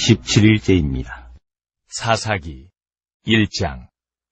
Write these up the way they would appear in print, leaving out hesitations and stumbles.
17일째입니다. 사사기 1장.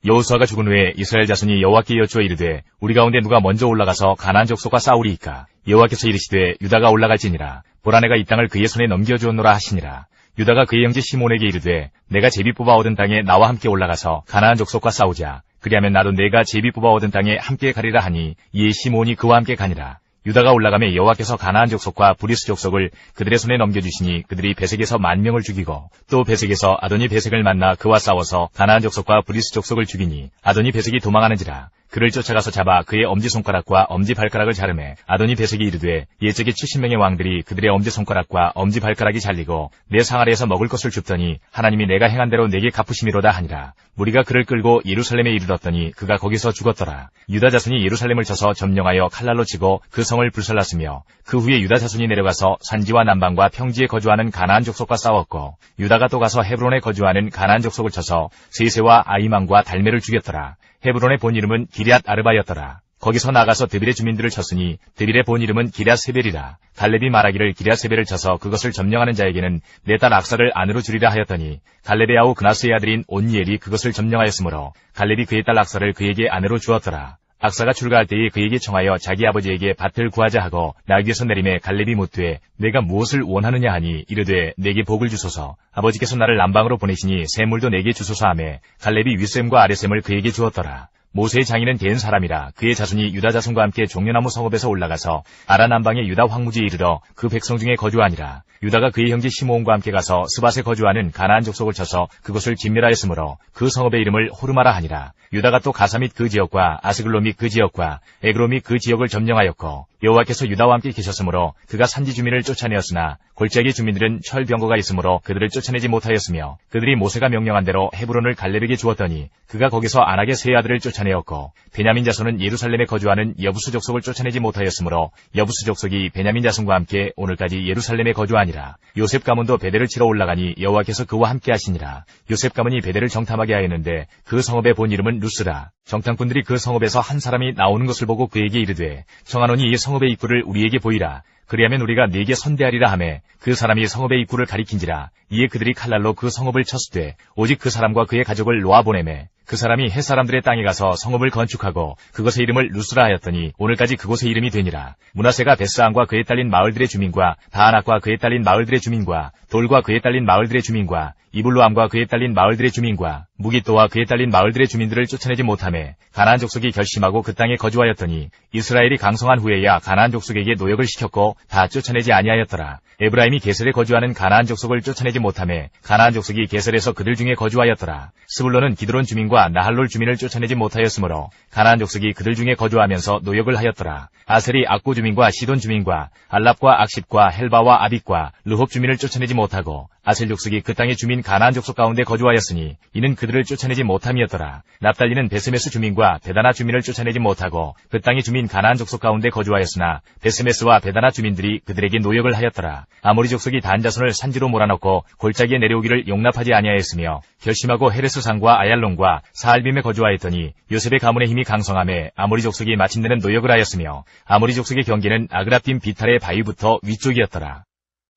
여호수아가 죽은 후에 이스라엘 자손이 여호와께 여쭈어 이르되 우리 가운데 누가 먼저 올라가서 가나안 족속과 싸우리이까. 여호와께서 이르시되 유다가 올라갈지니라. 보라 내가 이 땅을 그의 손에 넘겨주었노라 하시니라. 유다가 그의 형제 시몬에게 이르되 내가 제비 뽑아 얻은 땅에 나와 함께 올라가서 가나안 족속과 싸우자. 그리하면 나도 내가 제비 뽑아 얻은 땅에 함께 가리라 하니 이에 시몬이 그와 함께 가니라. 유다가 올라가매 여호와께서 가나안 족속과 브리스 족속을 그들의 손에 넘겨주시니 그들이 베색에서 10,000명을 죽이고 또 베색에서 아도니 베색을 만나 그와 싸워서 가나안 족속과 브리스 족속을 죽이니 아도니 베색이 도망하는지라. 그를 쫓아가서 잡아 그의 엄지손가락과 엄지발가락을 자르매 아도니 베색이 이르되 옛적에 70명의 왕들이 그들의 엄지손가락과 엄지발가락이 잘리고 내 상아리에서 먹을 것을 줍더니 하나님이 내가 행한 대로 내게 갚으심이로다 하니라. 무리가 그를 끌고 예루살렘에 이르렀더니 그가 거기서 죽었더라. 유다 자손이 예루살렘을 쳐서 점령하여 칼날로 치고 그 성을 불살랐으며 그 후에 유다 자손이 내려가서 산지와 남방과 평지에 거주하는 가나안 족속과 싸웠고 유다가 또 가서 헤브론에 거주하는 가나안 족속을 쳐서 세세와 아이만과 달메를 죽였더라. 헤브론의 본 이름은 기럇 아르바였더라. 거기서 나가서 드빌의 주민들을 쳤으니 드빌의 본 이름은 기럇 세벨이라. 갈렙이 말하기를 기럇 세벨을 쳐서 그것을 점령하는 자에게는 내 딸 악사를 아내로 주리라 하였더니 갈렙의 아우 그나스의 아들인 온니엘이 그것을 점령하였으므로 갈렙이 그의 딸 악사를 그에게 아내로 주었더라. 악사가 출가할 때에 그에게 청하여 자기 아버지에게 밭을 구하자 하고 나귀에서 내림에 갈렙이 묻되 내가 무엇을 원하느냐 하니 이르되 내게 복을 주소서. 아버지께서 나를 남방으로 보내시니 샘물도 내게 주소서 하매 갈렙이 윗샘과 아랫샘을 그에게 주었더라. 모세의 장인은 된 사람이라. 그의 자손이 유다 자손과 함께 종려나무 성읍에서 올라가서 아라 남방의 유다 황무지에 이르러 그 백성 중에 거주하니라. 유다가 그의 형제 시므온과 함께 가서 스밧에 거주하는 가나안 족속을 쳐서 그것을 진멸하였으므로 그 성읍의 이름을 호르마라 하니라. 유다가 또 가사 및 그 지역과 아스글로 및 그 지역과 에그로 및 그 지역을 점령하였고 여호와께서 유다와 함께 계셨으므로 그가 산지 주민을 쫓아내었으나 골짜기 주민들은 철병거가 있으므로 그들을 쫓아내지 못하였으며 그들이 모세가 명령한 대로 헤브론을 갈렙에게 주었더니 그가 거기서 안악의 세 아들을 쫓아내었고 베냐민 자손은 예루살렘에 거주하는 여부수 족속을 쫓아내지 못하였으므로 여부수 족속이 베냐민 자손과 함께 오늘까지 예루살렘에 거주하니라. 요셉 가문도 베델을 치러 올라가니 여호와께서 그와 함께 하시니라. 요셉 가문이 베델을 정탐하게 하였는데 그 성읍의 본 이름은 루스라. 정탐꾼들이 그 성읍에서 한 사람이 나오는 것을 보고 그에게 이르되 청하노니 이 성읍의 입구를 우리에게 보이라. 그리하면 우리가 네게 선대하리라 하매 그 사람이 성읍의 입구를 가리킨지라. 이에 그들이 칼날로 그 성읍을 쳤으되 오직 그 사람과 그의 가족을 놓아보내매 그 사람이 헷사람들의 땅에 가서 성읍을 건축하고 그것의 이름을 루스라 하였더니 오늘까지 그곳의 이름이 되니라. 므낫세가 베스안과 그에 딸린 마을들의 주민과 다아낙과 그에 딸린 마을들의 주민과 돌과 그에 딸린 마을들의 주민과 이블루암과 그에 딸린 마을들의 주민과 무기또와 그에 딸린 마을들의 주민들을 쫓아내지 못하매 가나안 족속이 결심하고 그 땅에 거주하였더니 이스라엘이 강성한 후에야 가나안 족속에게 노역을 시켰고 다 쫓아내지 아니하였더라. 에브라임이 게셀에 거주하는 가나안 족속을 쫓아내지 못하매 가나안 족속이 게셀에서 그들 중에 거주하였더라. 스불론은 기드론 주민과 나할롤 주민을 쫓아내지 못하였으므로 가나안 족속이 그들 중에 거주하면서 노역을 하였더라. 아셀이 악고 주민과 시돈 주민과 알랍과 악십과 헬바와 아빅과 르홉 주민을 쫓아내지 못하고 아셀 족속이 그 땅의 주민 가나안 족속 가운데 거주하였으니 이는 그들을 쫓아내지 못함이었더라. 납달리는 베스메스 주민과 베다나 주민을 쫓아내지 못하고 그 땅의 주민 가나안 족속 가운데 거주하였으나 베스메스와 베다나 주민들이 그들에게 노역을 하였더라. 아모리 족속이 단 자손을 산지로 몰아넣고 골짜기에 내려오기를 용납하지 아니하였으며 결심하고 헤레스 산과 아얄론과 사알빔에 거주하였더니 요셉의 가문의 힘이 강성함에 아모리 족속이 마침내는 노역을 하였으며 아모리 족속의 경계는 아그라빔 비탈의 바위부터 위쪽이었더라.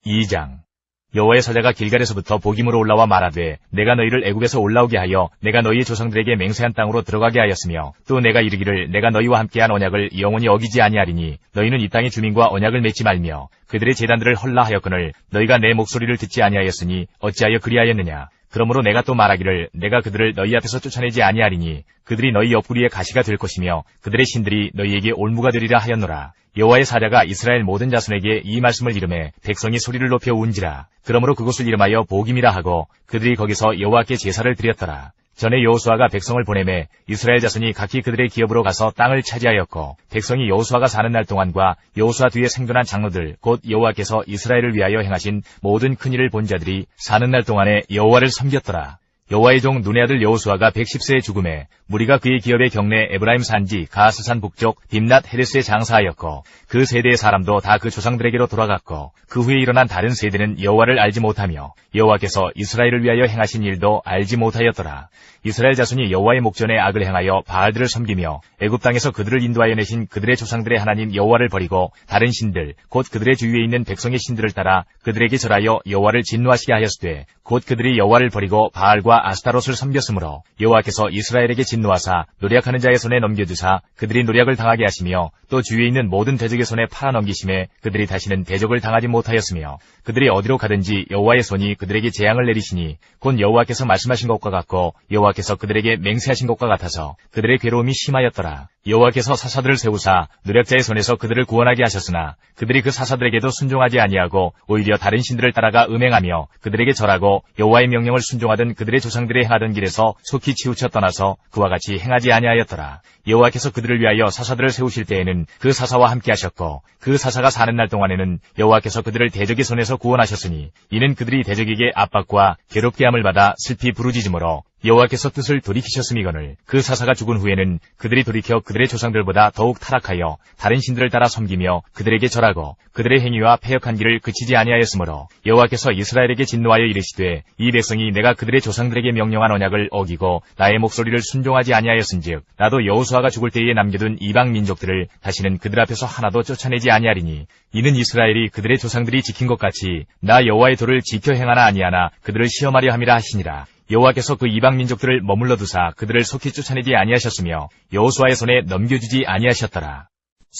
2장. 여호와의 사자가 길갈에서부터 복임으로 올라와 말하되 내가 너희를 애굽에서 올라오게 하여 내가 너희의 조상들에게 맹세한 땅으로 들어가게 하였으며 또 내가 이르기를 내가 너희와 함께한 언약을 영원히 어기지 아니하리니 너희는 이 땅의 주민과 언약을 맺지 말며 그들의 제단들을 헐라하였거늘 너희가 내 목소리를 듣지 아니하였으니 어찌하여 그리하였느냐. 그러므로 내가 또 말하기를 내가 그들을 너희 앞에서 쫓아내지 아니하리니 그들이 너희 옆구리에 가시가 될 것이며 그들의 신들이 너희에게 올무가 되리라 하였노라. 여호와의 사자가 이스라엘 모든 자손에게 이 말씀을 이르매 백성이 소리를 높여 운지라. 그러므로 그곳을 이름하여 복임이라 하고 그들이 거기서 여호와께 제사를 드렸더라. 전에 여호수아가 백성을 보내매 이스라엘 자손이 각기 그들의 기업으로 가서 땅을 차지하였고 백성이 여호수아가 사는 날 동안과 여호수아 뒤에 생존한 장로들 곧 여호와께서 이스라엘을 위하여 행하신 모든 큰 일을 본 자들이 사는 날 동안에 여호와를 섬겼더라. 여호와의 종 눈의 아들 여호수아가 110세에 죽음에 무리가 그의 기업의 경내 에브라임 산지 가하스산 북쪽 딥낫 헤레스에 장사하였고 그 세대의 사람도 다 그 조상들에게로 돌아갔고 그 후에 일어난 다른 세대는 여호와를 알지 못하며 여호와께서 이스라엘을 위하여 행하신 일도 알지 못하였더라. 이스라엘 자손이 여호와의 목전에 악을 행하여 바알들을 섬기며 애굽 땅에서 그들을 인도하여 내신 그들의 조상들의 하나님 여호와를 버리고 다른 신들 곧 그들의 주위에 있는 백성의 신들을 따라 그들에게 절하여 여호와를 진노하시게 하였으되 곧 그들이 여호와를 버리고 바알과 아스타롯을 섬겼으므로 여호와께서 이스라엘에게 진노하사 노략하는 자의 손에 넘겨주사 그들이 노략을 당하게 하시며 또 주위에 있는 모든 대적의 손에 팔아넘기심에 그들이 다시는 대적을 당하지 못하였으며 그들이 어디로 가든지 여호와의 손이 그들에게 재앙을 내리시니 곧 여호와께서 말씀하신 것과 같고 여호와께서 그들에게 맹세하신 것과 같아서 그들의 괴로움이 심하였더라. 여호와께서 사사들을 세우사 노략자의 손에서 그들을 구원하게 하셨으나 그들이 그 사사들에게도 순종하지 아니하고 오히려 다른 신들을 따라가 음행하며 그들에게 절하고 여호와의 명령을 순종하던 그들의 조상들이 행하던 길에서 속히 치우쳐 떠나서 그와 같이 행하지 아니하였더라. 여호와께서 그들을 위하여 사사들을 세우실 때에는 그 사사와 함께 하셨고 그 사사가 사는 날 동안에는 여호와께서 그들을 대적의 손에서 구원하셨으니 이는 그들이 대적에게 압박과 괴롭게 함을 받아 슬피 부르짖음으로 여호와께서 뜻을 돌이키셨음이거늘 그 사사가 죽은 후에는 그들이 돌이켜 그들의 조상들보다 더욱 타락하여 다른 신들을 따라 섬기며 그들에게 절하고 그들의 행위와 패역한 길을 그치지 아니하였으므로 여호와께서 이스라엘에게 진노하여 이르시되 이 백성이 내가 그들의 조상들에게 명령한 언약을 어기고 나의 목소리를 순종하지 아니하였은즉 나도 여호수아가 죽을 때에 남겨둔 이방 민족들을 다시는 그들 앞에서 하나도 쫓아내지 아니하리니 이는 이스라엘이 그들의 조상들이 지킨 것 같이 나 여호와의 도를 지켜 행하나 아니하나 그들을 시험하려 함이라 하시니라. 여호와께서 그 이방 민족들을 머물러 두사 그들을 속히 쫓아내지 아니하셨으며 여호수아의 손에 넘겨주지 아니하셨더라.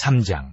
3장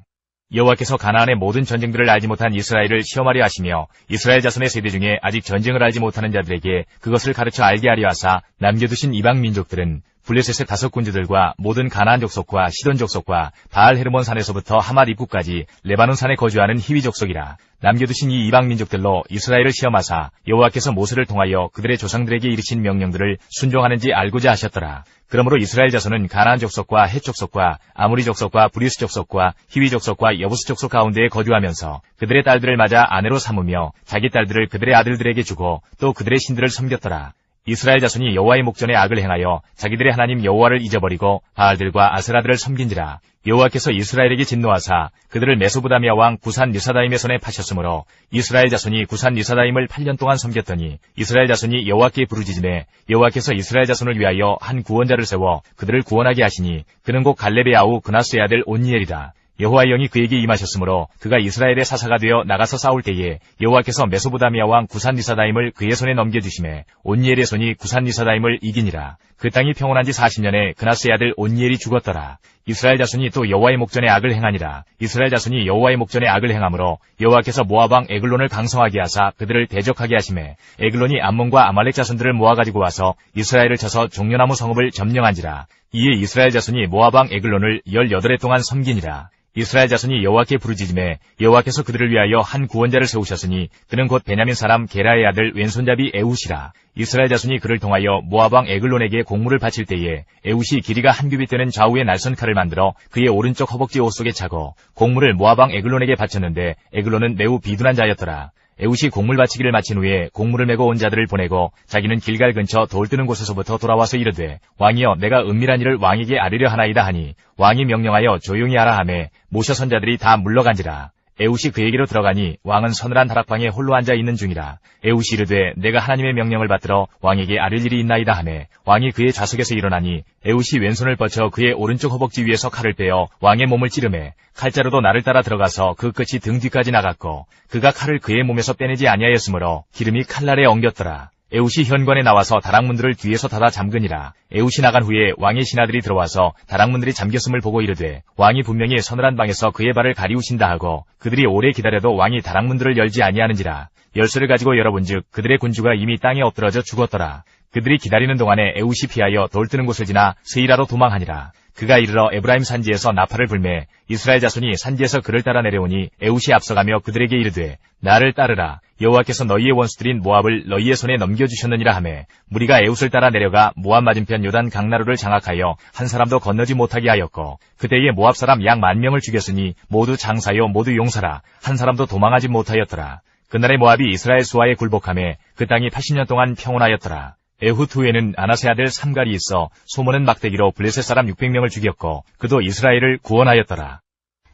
여호와께서 가나안의 모든 전쟁들을 알지 못한 이스라엘을 시험하려 하시며 이스라엘 자손의 세대 중에 아직 전쟁을 알지 못하는 자들에게 그것을 가르쳐 알게 하려 하사 남겨두신 이방 민족들은 블레셋의 5군주들과 모든 가나안 족속과 시돈 족속과 바알 헤르몬 산에서부터 하맛 입구까지 레바논 산에 거주하는 히위 족속이라. 남겨두신 이 이방 민족들로 이스라엘을 시험하사 여호와께서 모세를 통하여 그들의 조상들에게 이르신 명령들을 순종하는지 알고자 하셨더라. 그러므로 이스라엘 자손은 가나안 족속과 헷 족속과 아모리 족속과 브리스 족속과 히위 족속과 여부스 족속 가운데에 거주하면서 그들의 딸들을 맞아 아내로 삼으며 자기 딸들을 그들의 아들들에게 주고 또 그들의 신들을 섬겼더라. 이스라엘 자손이 여호와의 목전에 악을 행하여 자기들의 하나님 여호와를 잊어버리고 바알들과 아세라들을 섬긴지라. 여호와께서 이스라엘에게 진노하사 그들을 메소보다미아 왕 구산 리사다임의 손에 파셨으므로 이스라엘 자손이 구산 리사다임을 8년 동안 섬겼더니 이스라엘 자손이 여호와께 부르짖음에 여호와께서 이스라엘 자손을 위하여 한 구원자를 세워 그들을 구원하게 하시니 그는 곧 갈렙의 아우 그나스의 아들 온니엘이라. 여호와의 영이 그에게 임하셨으므로 그가 이스라엘의 사사가 되어 나가서 싸울 때에 여호와께서 메소보다미아 왕 구산 리사다임을 그의 손에 넘겨주심에 온니엘의 손이 구산 리사다임을 이기니라. 그 땅이 평온한 지 40년에 그나스의 아들 온니엘이 죽었더라. 이스라엘 자손이 또 여호와의 목전에 악을 행하니라. 이스라엘 자손이 여호와의 목전에 악을 행하므로 여호와께서 모압 왕 에글론을 강성하게 하사 그들을 대적하게 하심에 에글론이 암몬과 아말렉 자손들을 모아가지고 와서 이스라엘을 쳐서 종려나무 성읍을 점령한지라. 이에 이스라엘 자손이 모압 왕 에글론을 18해 동안 섬기니라. 이스라엘 자손이 여호와께 부르짖음에 여호와께서 그들을 위하여 한 구원자를 세우셨으니 그는 곧 베냐민 사람 게라의 아들 왼손잡이 에훗이라. 이스라엘 자손이 그를 통하여 모압 왕 에글론에게 공물을 바칠 때에 에훗이 길이가 한 규빗 되는 좌우의 날선 칼을 만들어 그의 오른쪽 허벅지 옷 속에 차고 공물을 모압 왕 에글론에게 바쳤는데 에글론은 매우 비둔한 자였더라. 에훗이 공물 바치기를 마친 후에 공물을 메고 온 자들을 보내고 자기는 길갈 근처 돌 뜨는 곳에서부터 돌아와서 이르되 왕이여 내가 은밀한 일을 왕에게 아뢰려 하나이다 하니 왕이 명령하여 조용히 하라 하매 모셔 선자들이 다 물러간지라. 에훗이 그에게로 들어가니 왕은 서늘한 다락방에 홀로 앉아 있는 중이라. 에훗이 이르되 내가 하나님의 명령을 받들어 왕에게 아뢰 일이 있나이다 하매 왕이 그의 좌석에서 일어나니 에훗이 왼손을 뻗쳐 그의 오른쪽 허벅지 위에서 칼을 빼어 왕의 몸을 찌르매 칼자루도 나를 따라 들어가서 그 끝이 등 뒤까지 나갔고 그가 칼을 그의 몸에서 빼내지 아니하였으므로 기름이 칼날에 엉겼더라. 에훗이 현관에 나와서 다락문들을 뒤에서 닫아 잠그니라. 에훗이 나간 후에 왕의 신하들이 들어와서 다락문들이 잠겼음을 보고 이르되 왕이 분명히 서늘한 방에서 그의 발을 가리우신다 하고 그들이 오래 기다려도 왕이 다락문들을 열지 아니하는지라. 열쇠를 가지고 열어본즉 그들의 군주가 이미 땅에 엎드러져 죽었더라. 그들이 기다리는 동안에 에훗이 피하여 돌 뜨는 곳을 지나 스이라로 도망하니라. 그가 이르러 에브라임 산지에서 나팔을 불매 이스라엘 자손이 산지에서 그를 따라 내려오니 에훗이 앞서가며 그들에게 이르되 나를 따르라. 여호와께서 너희의 원수들인 모압을 너희의 손에 넘겨주셨느니라 하매 무리가 에훗을 따라 내려가 모압 맞은편 요단 강나루를 장악하여 한 사람도 건너지 못하게 하였고 그때에 모압 사람 약 10,000명을 죽였으니 모두 장사요 모두 용사라. 한 사람도 도망하지 못하였더라. 그날에 모압이 이스라엘 수하에 굴복하매 그 땅이 80년 동안 평온하였더라. 에훗 후에는 아나세 아들 삼갈이 있어 소모는 막대기로 블레셋 사람 600명을 죽였고 그도 이스라엘을 구원하였더라.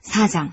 4장.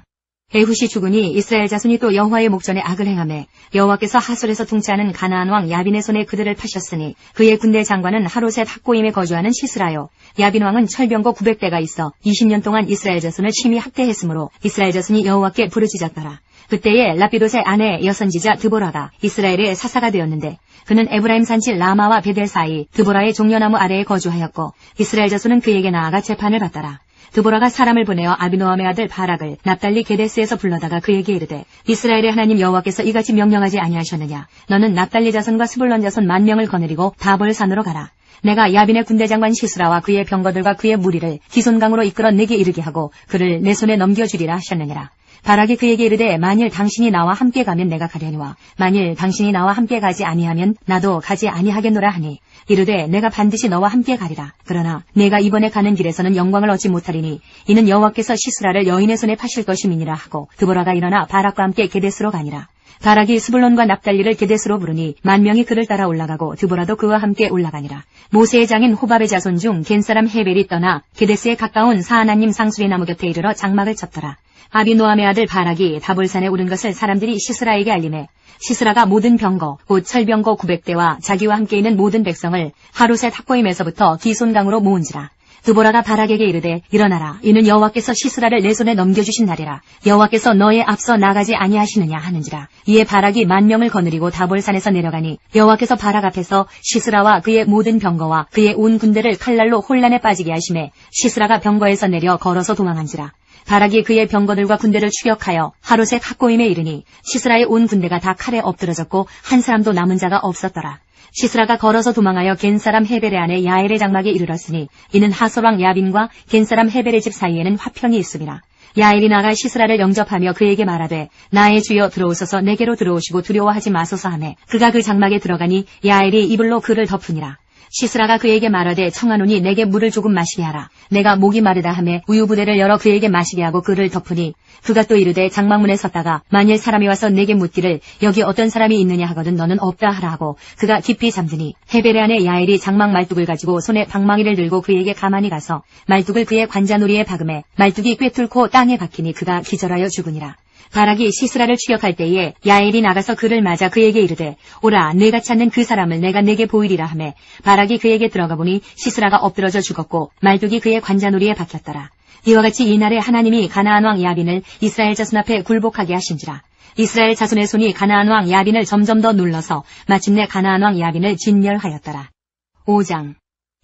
에훗이 죽으니 이스라엘 자손이 또 여호와의 목전에 악을 행하매 여호와께서 하솔에서 통치하는 가나안 왕 야빈의 손에 그들을 파셨으니 그의 군대 장관은 하롯셋 학고임에 거주하는 시스라요. 야빈 왕은 철병거 900대가 있어 20년 동안 이스라엘 자손을 심히 학대했으므로 이스라엘 자손이 여호와께 부르짖었더라. 그때에 라피도의 아내 여선지자 드보라가 이스라엘의 사사가 되었는데 그는 에브라임 산지 라마와 베델 사이 드보라의 종려나무 아래에 거주하였고 이스라엘 자손은 그에게 나아가 재판을 받더라. 드보라가 사람을 보내어 아비노함의 아들 바락을 납달리 게데스에서 불러다가 그에게 이르되 이스라엘의 하나님 여호와께서 이같이 명령하지 아니하셨느냐. 너는 납달리 자손과 스불론 자손 10,000명을 거느리고 다볼산으로 가라. 내가 야빈의 군대 장관 시스라와 그의 병거들과 그의 무리를 기손강으로 이끌어 내게 이르게 하고 그를 내 손에 넘겨주리라 하셨느니라. 바락이 그에게 이르되 만일 당신이 나와 함께 가면 내가 가려니와 만일 당신이 나와 함께 가지 아니하면 나도 가지 아니하겠노라 하니 이르되 내가 반드시 너와 함께 가리라. 그러나 내가 이번에 가는 길에서는 영광을 얻지 못하리니 이는 여호와께서 시스라를 여인의 손에 파실 것임이니라 하고 드보라가 일어나 바락과 함께 게데스로 가니라. 바락이 스불론과 납달리를 게데스로 부르니 10,000명이 그를 따라 올라가고 드보라도 그와 함께 올라가니라. 모세의 장인 호밥의 자손 중 겐사람 헤벨이 떠나 게데스에 가까운 사하나님 상수리 나무 곁에 이르러 장막을 쳤더라. 아비노함의 아들 바락이 다볼산에 오른 것을 사람들이 시스라에게 알리매 시스라가 모든 병거 곧 철병거 900대와 자기와 함께 있는 모든 백성을 하롯셋 학고임에서부터 기손강으로 모은지라. 드보라가 바락에게 이르되 일어나라. 이는 여호와께서 시스라를 내 손에 넘겨주신 날이라. 여호와께서 너의 앞서 나가지 아니하시느냐 하는지라. 이에 바락이 10,000명을 거느리고 다볼산에서 내려가니 여호와께서 바락 앞에서 시스라와 그의 모든 병거와 그의 온 군대를 칼날로 혼란에 빠지게 하심에 시스라가 병거에서 내려 걸어서 도망한지라. 바락이 그의 병거들과 군대를 추격하여 하롯셋 학고임에 이르니 시스라의 온 군대가 다 칼에 엎드러졌고 한 사람도 남은 자가 없었더라. 시스라가 걸어서 도망하여 겐사람 헤벨의 아내 야엘의 장막에 이르렀으니 이는 하솔왕 야빈과 겐사람 헤벨의 집 사이에는 화평이 있음이라. 야엘이 나가 시스라를 영접하며 그에게 말하되 나의 주여 들어오소서 내게로 들어오시고 두려워하지 마소서 하매 그가 그 장막에 들어가니 야엘이 이불로 그를 덮으니라. 시스라가 그에게 말하되 청하노니 내게 물을 조금 마시게 하라. 내가 목이 마르다 하매 우유부대를 열어 그에게 마시게 하고 그를 덮으니 그가 또 이르되 장막문에 섰다가 만일 사람이 와서 내게 묻기를 여기 어떤 사람이 있느냐 하거든 너는 없다 하라 하고 그가 깊이 잠드니 헤벨의 아내 야엘이 장막 말뚝을 가지고 손에 방망이를 들고 그에게 가만히 가서 말뚝을 그의 관자놀이에 박음에 말뚝이 꿰뚫고 땅에 박히니 그가 기절하여 죽으니라. 바락이 시스라를 추격할 때에 야엘이 나가서 그를 맞아 그에게 이르되 오라 내가 찾는 그 사람을 내가 내게 보이리라 하매 바락이 그에게 들어가 보니 시스라가 엎드러져 죽었고 말뚝이 그의 관자놀이에 박혔더라. 이와 같이 이날에 하나님이 가나안 왕 야빈을 이스라엘 자손 앞에 굴복하게 하신지라. 이스라엘 자손의 손이 가나안 왕 야빈을 점점 더 눌러서 마침내 가나안 왕 야빈을 진멸하였더라. 5장.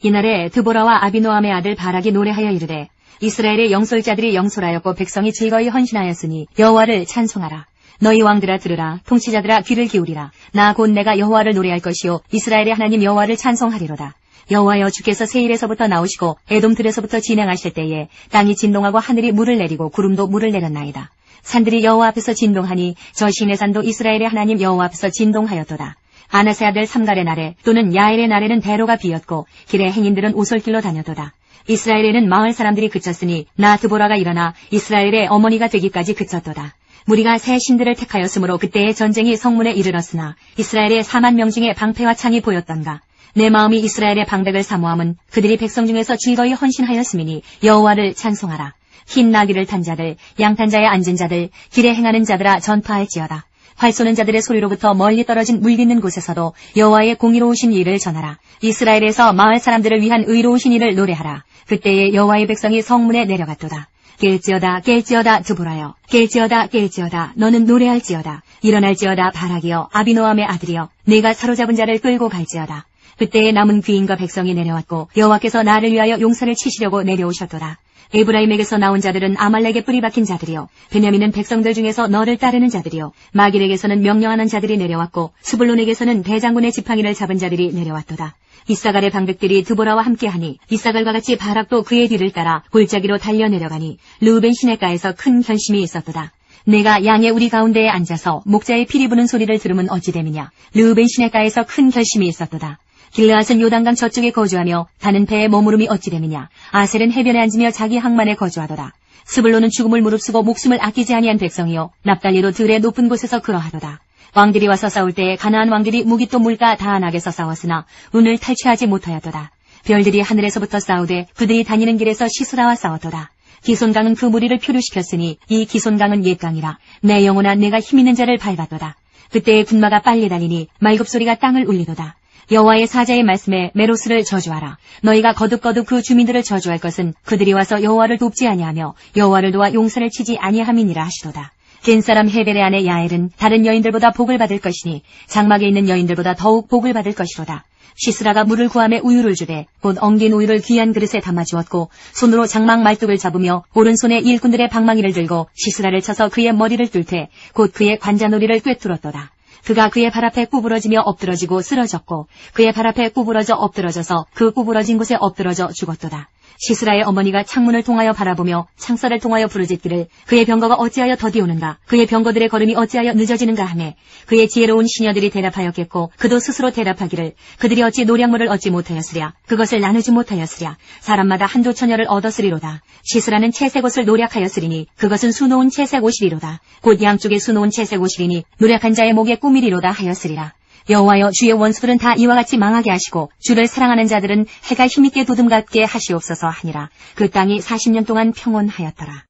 이날에 드보라와 아비노함의 아들 바락이 노래하여 이르되 이스라엘의 영솔자들이 영솔하였고 백성이 즐거이 헌신하였으니 여호와를 찬송하라. 너희 왕들아 들으라. 통치자들아 귀를 기울이라. 나 곧 내가 여호와를 노래할 것이요 이스라엘의 하나님 여호와를 찬송하리로다. 여호와여 주께서 세일에서부터 나오시고 에돔들에서부터 진행하실 때에 땅이 진동하고 하늘이 물을 내리고 구름도 물을 내렸나이다. 산들이 여호와 앞에서 진동하니 저 시내 산도 이스라엘의 하나님 여호와 앞에서 진동하였도다. 아나세 아들 삼갈의 날에 또는 야엘의 날에는 대로가 비었고 길에 행인들은 오솔길로 다녔도다. 이스라엘에는 마을 사람들이 그쳤으니 나 드보라가 일어나 이스라엘의 어머니가 되기까지 그쳤도다. 무리가 새 신들을 택하였으므로 그때의 전쟁이 성문에 이르렀으나 이스라엘의 40,000명 중에 방패와 창이 보였던가. 내 마음이 이스라엘의 방백을 사모함은 그들이 백성 중에서 즐거이 헌신하였음이니 여호와를 찬송하라. 흰 나귀를 탄 자들, 양탄 자에 앉은 자들, 길에 행하는 자들아 전파할지어다. 활 쏘는 자들의 소리로부터 멀리 떨어진 물 깃는 곳에서도 여호와의 공의로우신 일을 전하라. 이스라엘에서 마을 사람들을 위한 의로우신 일을 노래하라. 그때에 여호와의 백성이 성문에 내려갔도다. 깰지어다 깰지어다 드보라여 깰지어다 깰지어다 너는 노래할지어다. 일어날지어다 바락이여 아비노함의 아들이여 내가 사로잡은 자를 끌고 갈지어다. 그때에 남은 귀인과 백성이 내려왔고 여호와께서 나를 위하여 용사를 치시려고 내려오셨도다. 에브라임에게서 나온 자들은 아말렉에 뿌리 박힌 자들이요 베냐민은 백성들 중에서 너를 따르는 자들이요 마길에게서는 명령하는 자들이 내려왔고 스불론에게서는 대장군의 지팡이를 잡은 자들이 내려왔도다. 이사갈의 방백들이 드보라와 함께하니 이사갈과 같이 바락도 그의 뒤를 따라 골짜기로 달려 내려가니 르우벤 시내가에서 큰 결심이 있었도다. 내가 양의 우리 가운데에 앉아서 목자의 피리 부는 소리를 들으면 어찌 됨이냐. 르우벤 시내가에서 큰 결심이 있었도다. 길르앗은 요단강 저쪽에 거주하며 다는 배에 머무름이 어찌 됨이냐. 아셀은 해변에 앉으며 자기 항만에 거주하도다. 스불론은 죽음을 무릅쓰고 목숨을 아끼지 아니한 백성이요 납달리도 들의 높은 곳에서 그러하도다. 왕들이 와서 싸울 때에 가나안 왕들이 무기또 물가 다한하게서 싸웠으나 운을 탈취하지 못하였도다. 별들이 하늘에서부터 싸우되 그들이 다니는 길에서 시스라와 싸웠도다. 기손강은 그 무리를 표류시켰으니 이 기손강은 옛강이라. 내 영혼아 내가 힘있는 자를 밟았도다. 그때의 군마가 빨리 달리니 말급소리가 땅을 울리도다. 여호와의 사자의 말씀에 메로스를 저주하라. 너희가 거듭거듭 그 주민들을 저주할 것은 그들이 와서 여호와를 돕지 아니하며 여호와를 도와 용사를 치지 아니함이니라 하시도다. 겐사람 헤벨의 아내 야엘은 다른 여인들보다 복을 받을 것이니 장막에 있는 여인들보다 더욱 복을 받을 것이로다. 시스라가 물을 구함에 우유를 주되 곧 엉긴 우유를 귀한 그릇에 담아 주었고 손으로 장막 말뚝을 잡으며 오른손에 일꾼들의 방망이를 들고 시스라를 쳐서 그의 머리를 뚫되 곧 그의 관자놀이를 꿰뚫었도다. 그가 그의 발 앞에 구부러지며 엎드러지고 쓰러졌고 그의 발 앞에 구부러져 엎드러져서 그 구부러진 곳에 엎드러져 죽었도다. 시스라의 어머니가 창문을 통하여 바라보며 창살을 통하여 부르짖기를 그의 병거가 어찌하여 더디오는가 그의 병거들의 걸음이 어찌하여 늦어지는가 하매 그의 지혜로운 시녀들이 대답하였겠고 그도 스스로 대답하기를 그들이 어찌 노량물을 얻지 못하였으랴 그것을 나누지 못하였으랴 사람마다 한두 처녀를 얻었으리로다. 시스라는 채색 옷을 노략하였으리니 그것은 수놓은 채색 옷이리로다. 곧 양쪽에 수놓은 채색 옷이리니 노략한 자의 목에 꾸미리로다 하였으리라. 여호와여 주의 원수들은 다 이와 같이 망하게 하시고 주를 사랑하는 자들은 해가 힘있게 도둠같게 하시옵소서 하니라. 그 땅이 40년 동안 평온하였더라.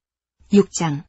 6장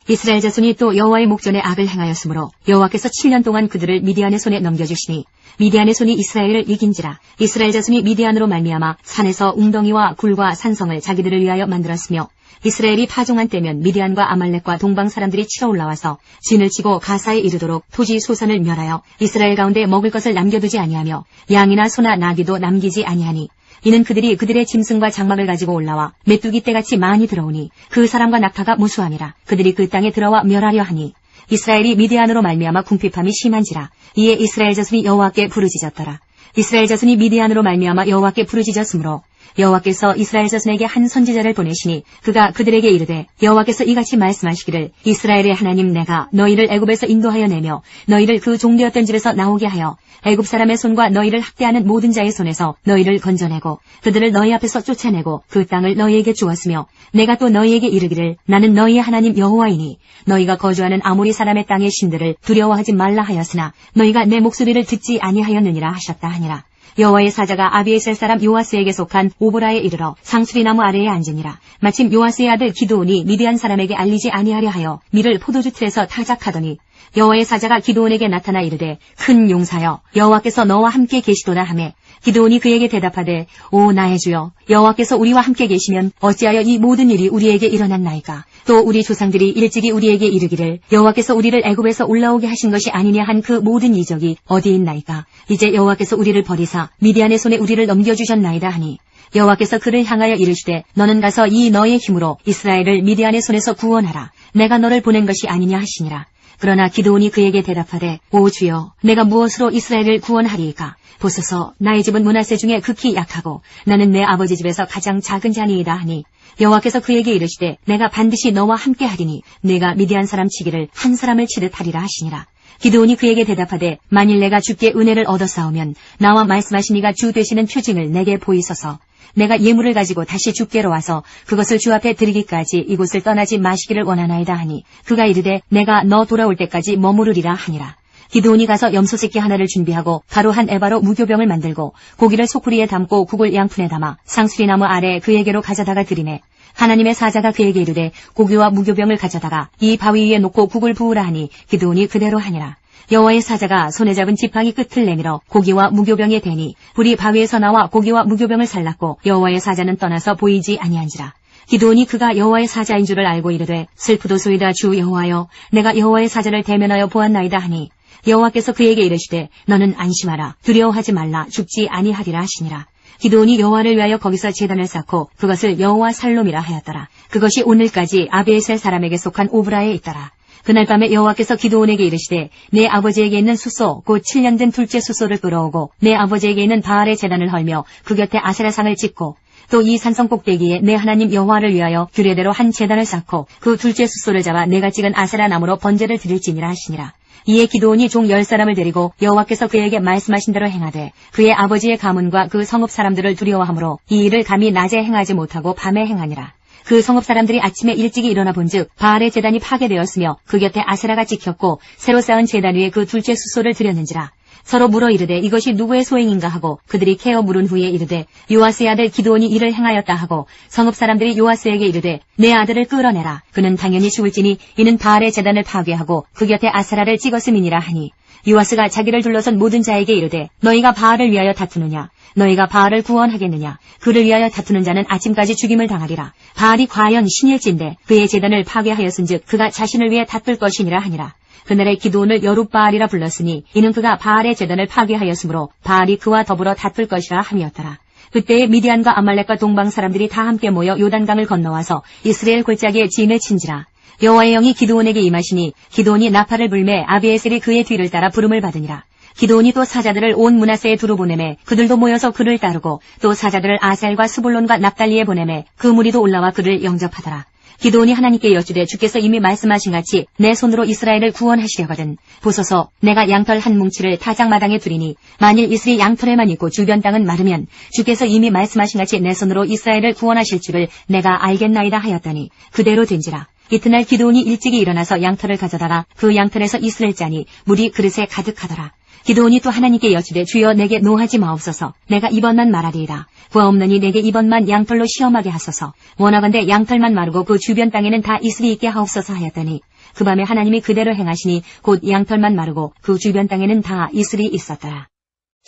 이스라엘 자손이 또 여호와의 목전에 악을 행하였으므로 여호와께서 7년 동안 그들을 미디안의 손에 넘겨주시니 미디안의 손이 이스라엘을 이긴지라. 이스라엘 자손이 미디안으로 말미암아 산에서 웅덩이와 굴과 산성을 자기들을 위하여 만들었으며 이스라엘이 파종한 때면 미디안과 아말렉과 동방 사람들이 치러 올라와서 진을 치고 가사에 이르도록 토지 소산을 멸하여 이스라엘 가운데 먹을 것을 남겨두지 아니하며 양이나 소나 나귀도 남기지 아니하니 이는 그들이 그들의 짐승과 장막을 가지고 올라와 메뚜기 떼같이 많이 들어오니 그 사람과 낙타가 무수함이라. 그들이 그 땅에 들어와 멸하려 하니 이스라엘이 미디안으로 말미암아 궁핍함이 심한지라. 이에 이스라엘 자손이 여호와께 부르짖었더라. 이스라엘 자손이 미디안으로 말미암아 여호와께 부르짖었으므로 여호와께서 이스라엘 자손에게 한 선지자를 보내시니 그가 그들에게 이르되 여호와께서 이같이 말씀하시기를 이스라엘의 하나님 내가 너희를 애굽에서 인도하여 내며 너희를 그 종되었던 집에서 나오게 하여 애굽 사람의 손과 너희를 학대하는 모든 자의 손에서 너희를 건져내고 그들을 너희 앞에서 쫓아내고 그 땅을 너희에게 주었으며 내가 또 너희에게 이르기를 나는 너희의 하나님 여호와이니 너희가 거주하는 아모리 사람의 땅의 신들을 두려워하지 말라 하였으나 너희가 내 목소리를 듣지 아니하였느니라 하셨다 하니라. 여호와의 사자가 아비에셀 사람 요아스에게 속한 오보라에 이르러 상수리나무 아래에 앉으니라. 마침 요아스의 아들 기드온이 미디안 사람에게 알리지 아니하려 하여 밀을 포도주 틀에서 타작하더니 여호와의 사자가 기드온에게 나타나 이르되 큰 용사여 여호와께서 너와 함께 계시도다 하매 기드온이 그에게 대답하되 오 나의 주여 여호와께서 우리와 함께 계시면 어찌하여 이 모든 일이 우리에게 일어났나이까. 또 우리 조상들이 일찍이 우리에게 이르기를 여호와께서 우리를 애굽에서 올라오게 하신 것이 아니냐 한 그 모든 이적이 어디 있나이까. 이제 여호와께서 우리를 버리사 미디안의 손에 우리를 넘겨주셨나이다 하니 여호와께서 그를 향하여 이르시되 너는 가서 이 너의 힘으로 이스라엘을 미디안의 손에서 구원하라. 내가 너를 보낸 것이 아니냐 하시니라. 그러나 기드온이 그에게 대답하되 오 주여 내가 무엇으로 이스라엘을 구원하리이까. 보소서 나의 집은 므낫세 중에 극히 약하고 나는 내 아버지 집에서 가장 작은 자니이다 하니 여호와께서 그에게 이르시되 내가 반드시 너와 함께 하리니 내가 미디안 사람 치기를 한 사람을 치듯 하리라 하시니라. 기드온이 그에게 대답하되 만일 내가 주께 은혜를 얻어싸우면 나와 말씀하신 이가 주 되시는 표징을 내게 보이소서. 내가 예물을 가지고 다시 주께로 와서 그것을 주 앞에 드리기까지 이곳을 떠나지 마시기를 원하나이다 하니 그가 이르되 내가 너 돌아올 때까지 머무르리라 하니라. 기드온이 가서 염소새끼 하나를 준비하고 가루 한 에바로 무교병을 만들고 고기를 소쿠리에 담고 국을 양푼에 담아 상수리나무 아래 그에게로 가져다가 드리매 하나님의 사자가 그에게 이르되 고기와 무교병을 가져다가 이 바위 위에 놓고 국을 부으라 하니 기드온이 그대로 하니라. 여호와의 사자가 손에 잡은 지팡이 끝을 내밀어 고기와 무교병에 대니 불이 바위에서 나와 고기와 무교병을 살랐고 여호와의 사자는 떠나서 보이지 아니한지라. 기드온이 그가 여호와의 사자인 줄을 알고 이르되 슬프도소이다 주 여호와여 내가 여호와의 사자를 대면하여 보았나이다 하니 여호와께서 그에게 이르시되 너는 안심하라 두려워하지 말라 죽지 아니하리라 하시니라. 기드온이 여호와를 위하여 거기서 제단을 쌓고 그것을 여호와 살롬이라 하였더라. 그것이 오늘까지 아비에셀 사람에게 속한 오브라에 있더라. 그날 밤에 여호와께서 기드온에게 이르시되 내 아버지에게 있는 숫소 곧 7년 된 둘째 숫소를 끌어오고 내 아버지에게 있는 바알의 제단을 헐며 그 곁에 아세라상을 찍고 또 이 산성 꼭대기에 내 하나님 여호와를 위하여 규례대로 한 제단을 쌓고 그 둘째 숫소를 잡아 내가 찍은 아세라 나무로 번제를 드릴지니라 하시니라. 이에 기드온이 종 10사람을 데리고 여호와께서 그에게 말씀하신 대로 행하되 그의 아버지의 가문과 그 성읍 사람들을 두려워하므로 이 일을 감히 낮에 행하지 못하고 밤에 행하니라. 그 성읍 사람들이 아침에 일찍이 일어나 본즉 바알의 제단이 파괴되었으며 그 곁에 아세라가 찍혔고 새로 쌓은 제단 위에 그 둘째 수소를 드렸는지라. 서로 물어 이르되 이것이 누구의 소행인가 하고 그들이 캐어 물은 후에 이르되 요아스의 아들 기드온이 이를 행하였다 하고 성읍 사람들이 요아스에게 이르되 내 아들을 끌어내라. 그는 당연히 죽을지니 이는 바알의 제단을 파괴하고 그 곁에 아세라를 찍었음이니라 하니 요아스가 자기를 둘러선 모든 자에게 이르되 너희가 바알을 위하여 다투느냐? 너희가 바알을 구원하겠느냐? 그를 위하여 다투는 자는 아침까지 죽임을 당하리라. 바알이 과연 신일진데 그의 제단을 파괴하였은즉 그가 자신을 위해 다툴 것이니라 하니라. 그날에 기드온을 여룻바알이라 불렀으니 이는 그가 바알의 제단을 파괴하였으므로 바알이 그와 더불어 다툴 것이라 함이었더라. 그때에 미디안과 아말렉과 동방 사람들이 다 함께 모여 요단강을 건너와서 이스라엘 골짜기에 진을 친지라. 여호와의 영이 기드온에게 임하시니 기드온이 나팔을 불매 아비에셀이 그의 뒤를 따라 부름을 받으니라. 기드온이 또 사자들을 온 므낫세에 두루 보내매 그들도 모여서 그를 따르고 또 사자들을 아셀과 스불론과 납달리에 보내매 그 무리도 올라와 그를 영접하더라. 기드온이 하나님께 여쭈되 주께서 이미 말씀하신 같이 내 손으로 이스라엘을 구원하시려거든 보소서 내가 양털 한 뭉치를 타작마당에 두리니 만일 이슬이 양털에만 있고 주변 땅은 마르면 주께서 이미 말씀하신 같이 내 손으로 이스라엘을 구원하실 줄을 내가 알겠나이다 하였더니 그대로 된지라. 이튿날 기드온이 일찍이 일어나서 양털을 가져다가 그 양털에서 이슬을 짜니 물이 그릇에 가득하더라. 기드온이 또 하나님께 여쭈되 주여 내게 노하지 마옵소서. 내가 이번만 말하리이다. 부하 없느니 내게 이번만 양털로 시험하게 하소서. 원하건대 양털만 마르고 그 주변 땅에는 다 이슬이 있게 하옵소서 하였더니 그 밤에 하나님이 그대로 행하시니 곧 양털만 마르고 그 주변 땅에는 다 이슬이 있었더라.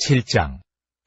7장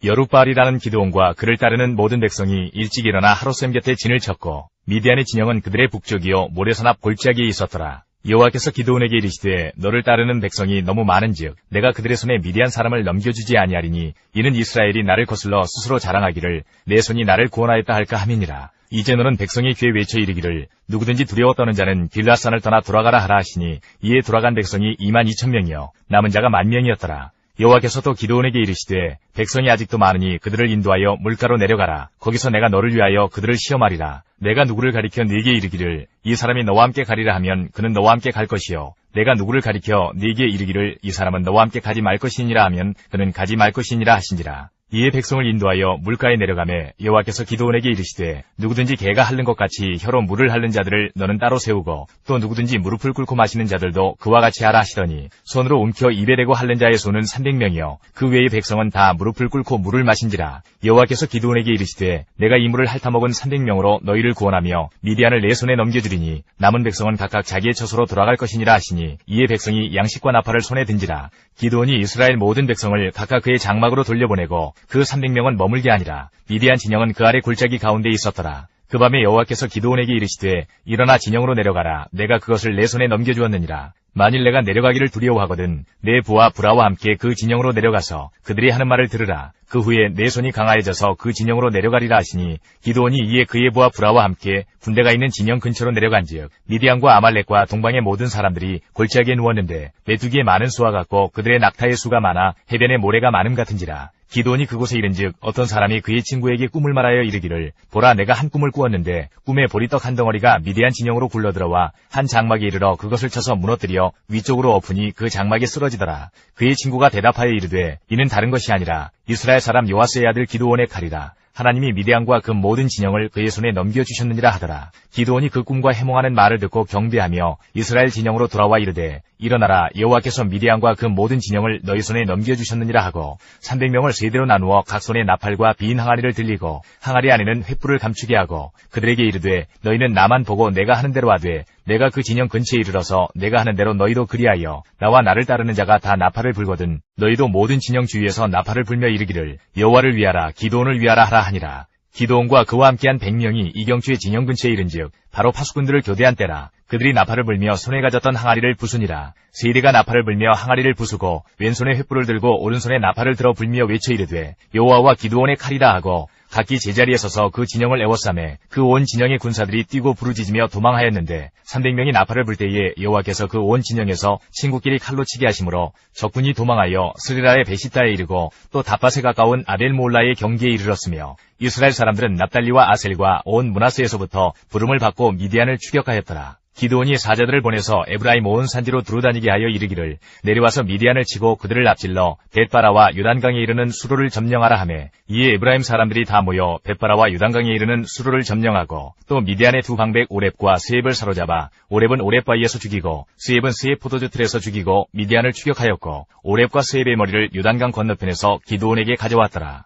여룻바알이라는 기드온과 그를 따르는 모든 백성이 일찍 일어나 하롯셈 곁에 진을 쳤고 미디안의 진영은 그들의 북쪽이요 모래산 앞 골짜기에 있었더라. 여호와께서 기드온에게 이르시되 너를 따르는 백성이 너무 많은즉 내가 그들의 손에 미디안 사람을 넘겨주지 아니하리니 이는 이스라엘이 나를 거슬러 스스로 자랑하기를 내 손이 나를 구원하였다 할까 함이니라. 이제 너는 백성의 귀에 외쳐 이르기를 누구든지 두려워 떠는 자는 길앗산을 떠나 돌아가라 하라 하시니 이에 돌아간 백성이 22,000명이요 남은 자가 10,000명이었더라. 여호와께서 또 기드온에게 이르시되 백성이 아직도 많으니 그들을 인도하여 물가로 내려가라. 거기서 내가 너를 위하여 그들을 시험하리라. 내가 누구를 가리켜 네게 이르기를 이 사람이 너와 함께 가리라 하면 그는 너와 함께 갈 것이요 내가 누구를 가리켜 네게 이르기를 이 사람은 너와 함께 가지 말 것이니라 하면 그는 가지 말 것이니라 하신지라. 이에 백성을 인도하여 물가에 내려가매 여호와께서 기드온에게 이르시되 누구든지 개가 핥는 것 같이 혀로 물을 핥는 자들을 너는 따로 세우고 또 누구든지 무릎을 꿇고 마시는 자들도 그와 같이 하라 하시더니 손으로 움켜 입에 대고 핥는 자의 수는 300명이요 그 외의 백성은 다 무릎을 꿇고 물을 마신지라. 여호와께서 기드온에게 이르시되 내가 이 물을 핥아먹은 300명으로 너희를 구원하며 미디안을 내 손에 넘겨주리니 남은 백성은 각각 자기의 처소로 돌아갈 것이니라 하시니 이에 백성이 양식과 나팔을 손에 든지라. 기드온이 이스라엘 모든 백성을 각각 그의 장막으로 돌려보내고 그 300명은 머물게 하니라. 미디안 진영은 그 아래 골짜기 가운데 있었더라. 그 밤에 여호와께서 기드온에게 이르시되 일어나 진영으로 내려가라. 내가 그것을 내 손에 넘겨주었느니라. 만일 내가 내려가기를 두려워하거든 내 부하 브라와 함께 그 진영으로 내려가서 그들이 하는 말을 들으라. 그 후에 내 손이 강하여져서 그 진영으로 내려가리라 하시니 기드온이 이에 그의 부하 브라와 함께 군대가 있는 진영 근처로 내려간즉 미디안과 아말렉과 동방의 모든 사람들이 골짜기에 누웠는데 메뚜기의 많은 수와 같고 그들의 낙타의 수가 많아 해변의 모래가 많음 같은지라. 기드온이 그곳에 이른즉 어떤 사람이 그의 친구에게 꿈을 말하여 이르기를 보라 내가 한 꿈을 꾸었는데 꿈에 보리떡 한 덩어리가 미디안 진영으로 굴러들어와 한 장막에 이르러 그것을 쳐서 무너뜨려 위쪽으로 엎으니 그 장막에 쓰러지더라. 그의 친구가 대답하여 이르되 이는 다른 것이 아니라 이스라엘 사람 요아스의 아들 기드온의 칼이라. 하나님이 미디안과 그 모든 진영을 그의 손에 넘겨주셨느니라 하더라. 기드온이 그 꿈과 해몽하는 말을 듣고 경배하며 이스라엘 진영으로 돌아와 이르되 일어나라 여호와께서 미디안과 그 모든 진영을 너희 손에 넘겨주셨느니라 하고 300명을 세대로 나누어 각 손에 나팔과 빈 항아리를 들리고 항아리 안에는 횃불을 감추게 하고 그들에게 이르되 너희는 나만 보고 내가 하는 대로 하되 내가 그 진영 근처에 이르러서 내가 하는 대로 너희도 그리하여 나와 나를 따르는 자가 다 나팔을 불거든 너희도 모든 진영 주위에서 나팔을 불며 이르기를 여호와를 위하라 기드온을 위하라 하라 하니라. 기드온과 그와 함께한 100명이 이경추의 진영 근처에 이른즉 바로 파수꾼들을 교대한 때라. 그들이 나팔을 불며 손에 가졌던 항아리를 부수니라. 세대가 나팔을 불며 항아리를 부수고 왼손에 횃불을 들고 오른손에 나팔을 들어 불며 외쳐 이르되 여호와와 기드온의 칼이라 하고 각기 제자리에 서서 그 진영을 에워싸매 그 온 진영의 군사들이 뛰고 부르짖으며 도망하였는데 300명이 나팔을 불 때에 여호와께서 그 온 진영에서 친구끼리 칼로 치게 하심으로 적군이 도망하여 스리라의 베시다에 이르고 또 다밧에 가까운 아벨몰라의 경계에 이르렀으며 이스라엘 사람들은 납달리와 아셀과 온 므낫세에서부터 부름을 받고 미디안을 추격하였더라. 기드온이 사자들을 보내서 에브라임 온 산지로 두루다니게 하여 이르기를 내려와서 미디안을 치고 그들을 앞질러 벳바라와 요단강에 이르는 수로를 점령하라 하매 이에 에브라임 사람들이 다 모여 벳바라와 요단강에 이르는 수로를 점령하고 또 미디안의 두 방백 오렙과 스엡을 사로잡아 오렙은 오렙바위에서 죽이고 스엡은 스엡 포도주 틀에서 죽이고 미디안을 추격하였고 오렙과 스엡의 머리를 요단강 건너편에서 기드온에게 가져왔더라.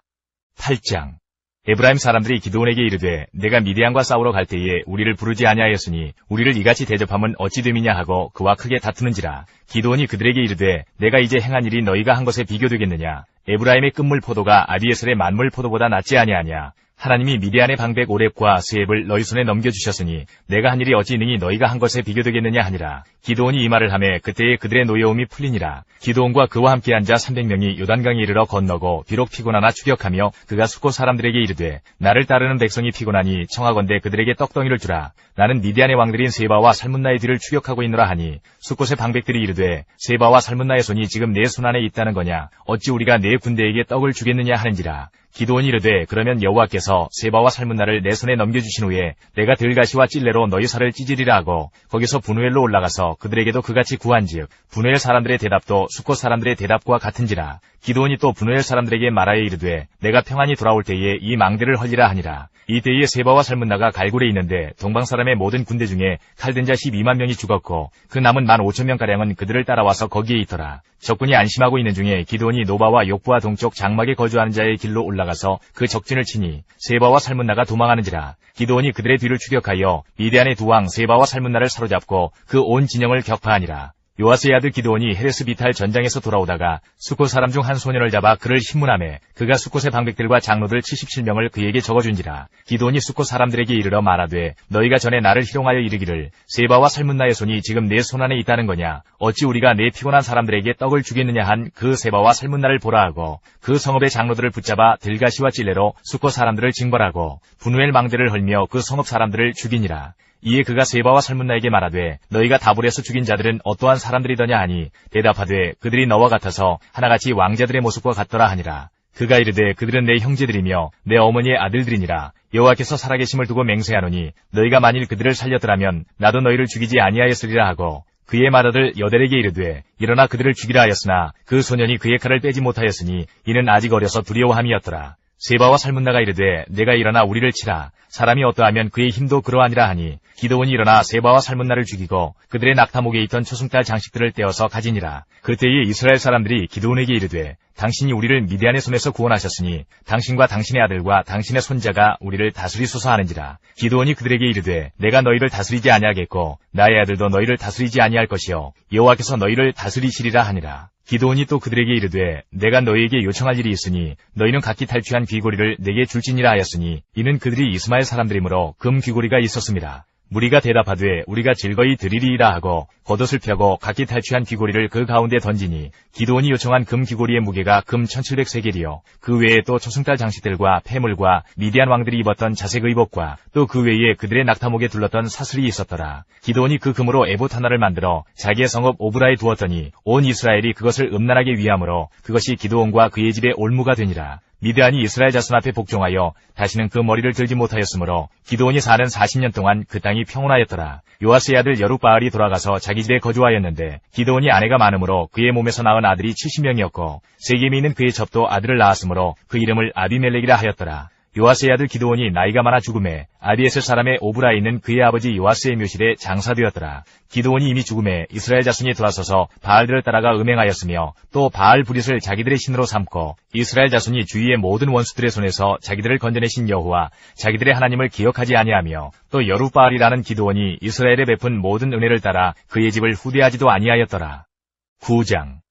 8장 에브라임 사람들이 기드온에게 이르되 내가 미디안과 싸우러 갈 때에 우리를 부르지 아니하였으니 우리를 이같이 대접함은 어찌 됨이냐 하고 그와 크게 다투는지라. 기드온이 그들에게 이르되 내가 이제 행한 일이 너희가 한 것에 비교되겠느냐. 에브라임의 끝물 포도가 아비에셀의 만물 포도보다 낫지 아니하냐. 하나님이 미디안의 방백 오렙과 스엡을 너희 손에 넘겨주셨으니 내가 한 일이 어찌 능히 너희가 한 것에 비교되겠느냐 하니라. 기드온이 이 말을 하매 그때에 그들의 노여움이 풀리니라. 기드온과 그와 함께 앉아 300명이 요단강에 이르러 건너고 비록 피곤하나 추격하며 그가 숫곳 사람들에게 이르되 나를 따르는 백성이 피곤하니 청하건대 그들에게 떡덩이를 주라. 나는 미디안의 왕들인 세바와 살문나의 뒤를 추격하고 있노라 하니 숫곳의 방백들이 이르되 세바와 살문나의 손이 지금 내 손 안에 있다는 거냐. 어찌 우리가 내 군대에게 떡을 주겠느냐 하는지라. 기드온이 이르되 그러면 여호와께서 세바와 살문나를 내 손에 넘겨주신 후에 내가 들가시와 찔레로 너희 살을 찢으리라 하고 거기서 분우엘로 올라가서 그들에게도 그같이 구한즉 분우엘 사람들의 대답도 숫곳 사람들의 대답과 같은지라. 기드온이 또 분우엘 사람들에게 말하여 이르되 내가 평안히 돌아올 때에 이 망대를 헐리라 하니라. 이때에 세바와 살문나가 갈굴에 있는데 동방 사람의 모든 군대 중에 칼든 자 12만 명이 죽었고 그 남은 15,000명가량은 그들을 따라와서 거기에 있더라. 적군이 안심하고 있는 중에 기드온이 노바와 욕부와 동쪽 장막에 거주하는 자의 길로 올라가서 그 적진을 치니 세바와 살문나가 도망하는지라. 기드온이 그들의 뒤를 추격하여 미디안의 두 왕 세바와 살문나를 사로잡고 그 온 진영을 격파하니라. 요아스의 아들 기드온이 헤레스 비탈 전장에서 돌아오다가 숫곳 사람 중 한 소년을 잡아 그를 신문하매 그가 숫곳의 방백들과 장로들 77명을 그에게 적어준지라. 기드온이 숫곳 사람들에게 이르러 말하되 너희가 전에 나를 희롱하여 이르기를 세바와 살문나의 손이 지금 내 손 안에 있다는 거냐. 어찌 우리가 내 피곤한 사람들에게 떡을 주겠느냐 한 그 세바와 살문나를 보라 하고 그 성읍의 장로들을 붙잡아 들가시와 찔레로 숫곳 사람들을 징벌하고 분우엘 망대를 헐며 그 성읍 사람들을 죽이니라. 이에 그가 세바와 살문나에게 말하되 너희가 다볼에서 죽인 자들은 어떠한 사람들이더냐 하니 대답하되 그들이 너와 같아서 하나같이 왕자들의 모습과 같더라 하니라. 그가 이르되 그들은 내 형제들이며 내 어머니의 아들들이니라. 여호와께서 살아계심을 두고 맹세하노니 너희가 만일 그들을 살렸더라면 나도 너희를 죽이지 아니하였으리라 하고 그의 맏아들 여델에게 이르되 일어나 그들을 죽이라 하였으나 그 소년이 그의 칼을 빼지 못하였으니 이는 아직 어려서 두려워함이었더라. 세바와 살문나가 이르되 내가 일어나 우리를 치라. 사람이 어떠하면 그의 힘도 그러하니라 하니 기드온이 일어나 세바와 살문나를 죽이고 그들의 낙타목에 있던 초승달 장식들을 떼어서 가지니라. 그때에 이스라엘 사람들이 기드온에게 이르되 당신이 우리를 미디안의 손에서 구원하셨으니 당신과 당신의 아들과 당신의 손자가 우리를 다스리소서 하는지라. 기드온이 그들에게 이르되 내가 너희를 다스리지 아니하겠고 나의 아들도 너희를 다스리지 아니할 것이요 여호와께서 너희를 다스리시리라 하니라. 기드온이 또 그들에게 이르되 내가 너희에게 요청할 일이 있으니 너희는 각기 탈취한 귀고리를 내게 줄지니라 하였으니 이는 그들이 이스마엘 사람들이므로 금 귀고리가 있었습니다. 무리가 대답하되 우리가 즐거이 드리리이라 하고 겉옷을 펴고 각기 탈취한 귀고리를 그 가운데 던지니 기드온이 요청한 금 귀고리의 무게가 금 1700세겔이요 그 외에 또 초승달 장식들과 폐물과 미디안 왕들이 입었던 자색 의복과 또 그 외에 그들의 낙타목에 둘렀던 사슬이 있었더라. 기드온이 그 금으로 에봇 하나를 만들어 자기의 성읍 오브라에 두었더니 온 이스라엘이 그것을 음란하게 위함으로 그것이 기드온과 그의 집의 올무가 되니라. 미드안이 이스라엘 자손 앞에 복종하여 다시는 그 머리를 들지 못하였으므로 기드온이 사는 40년 동안 그 땅이 평온하였더라. 요아스의 아들 여룻바알이 돌아가서 자기 집에 거주하였는데 기드온이 아내가 많으므로 그의 몸에서 낳은 아들이 70명이었고 세겜에 있는 그의 접도 아들을 낳았으므로 그 이름을 아비멜렉이라 하였더라. 요아스의 아들 기드온이 나이가 많아 죽음에 아비에셀 사람의 오브라에 있는 그의 아버지 요아스의 묘실에 장사되었더라. 기드온이 이미 죽음에 이스라엘 자손이 돌아서서 바알들을 따라가 음행하였으며 또 바알 브릿을 자기들의 신으로 삼고 이스라엘 자손이 주위의 모든 원수들의 손에서 자기들을 건져내신 여호와 자기들의 하나님을 기억하지 아니하며 또 여룻바알이라는 기드온이 이스라엘에 베푼 모든 은혜를 따라 그의 집을 후대하지도 아니하였더라. 9장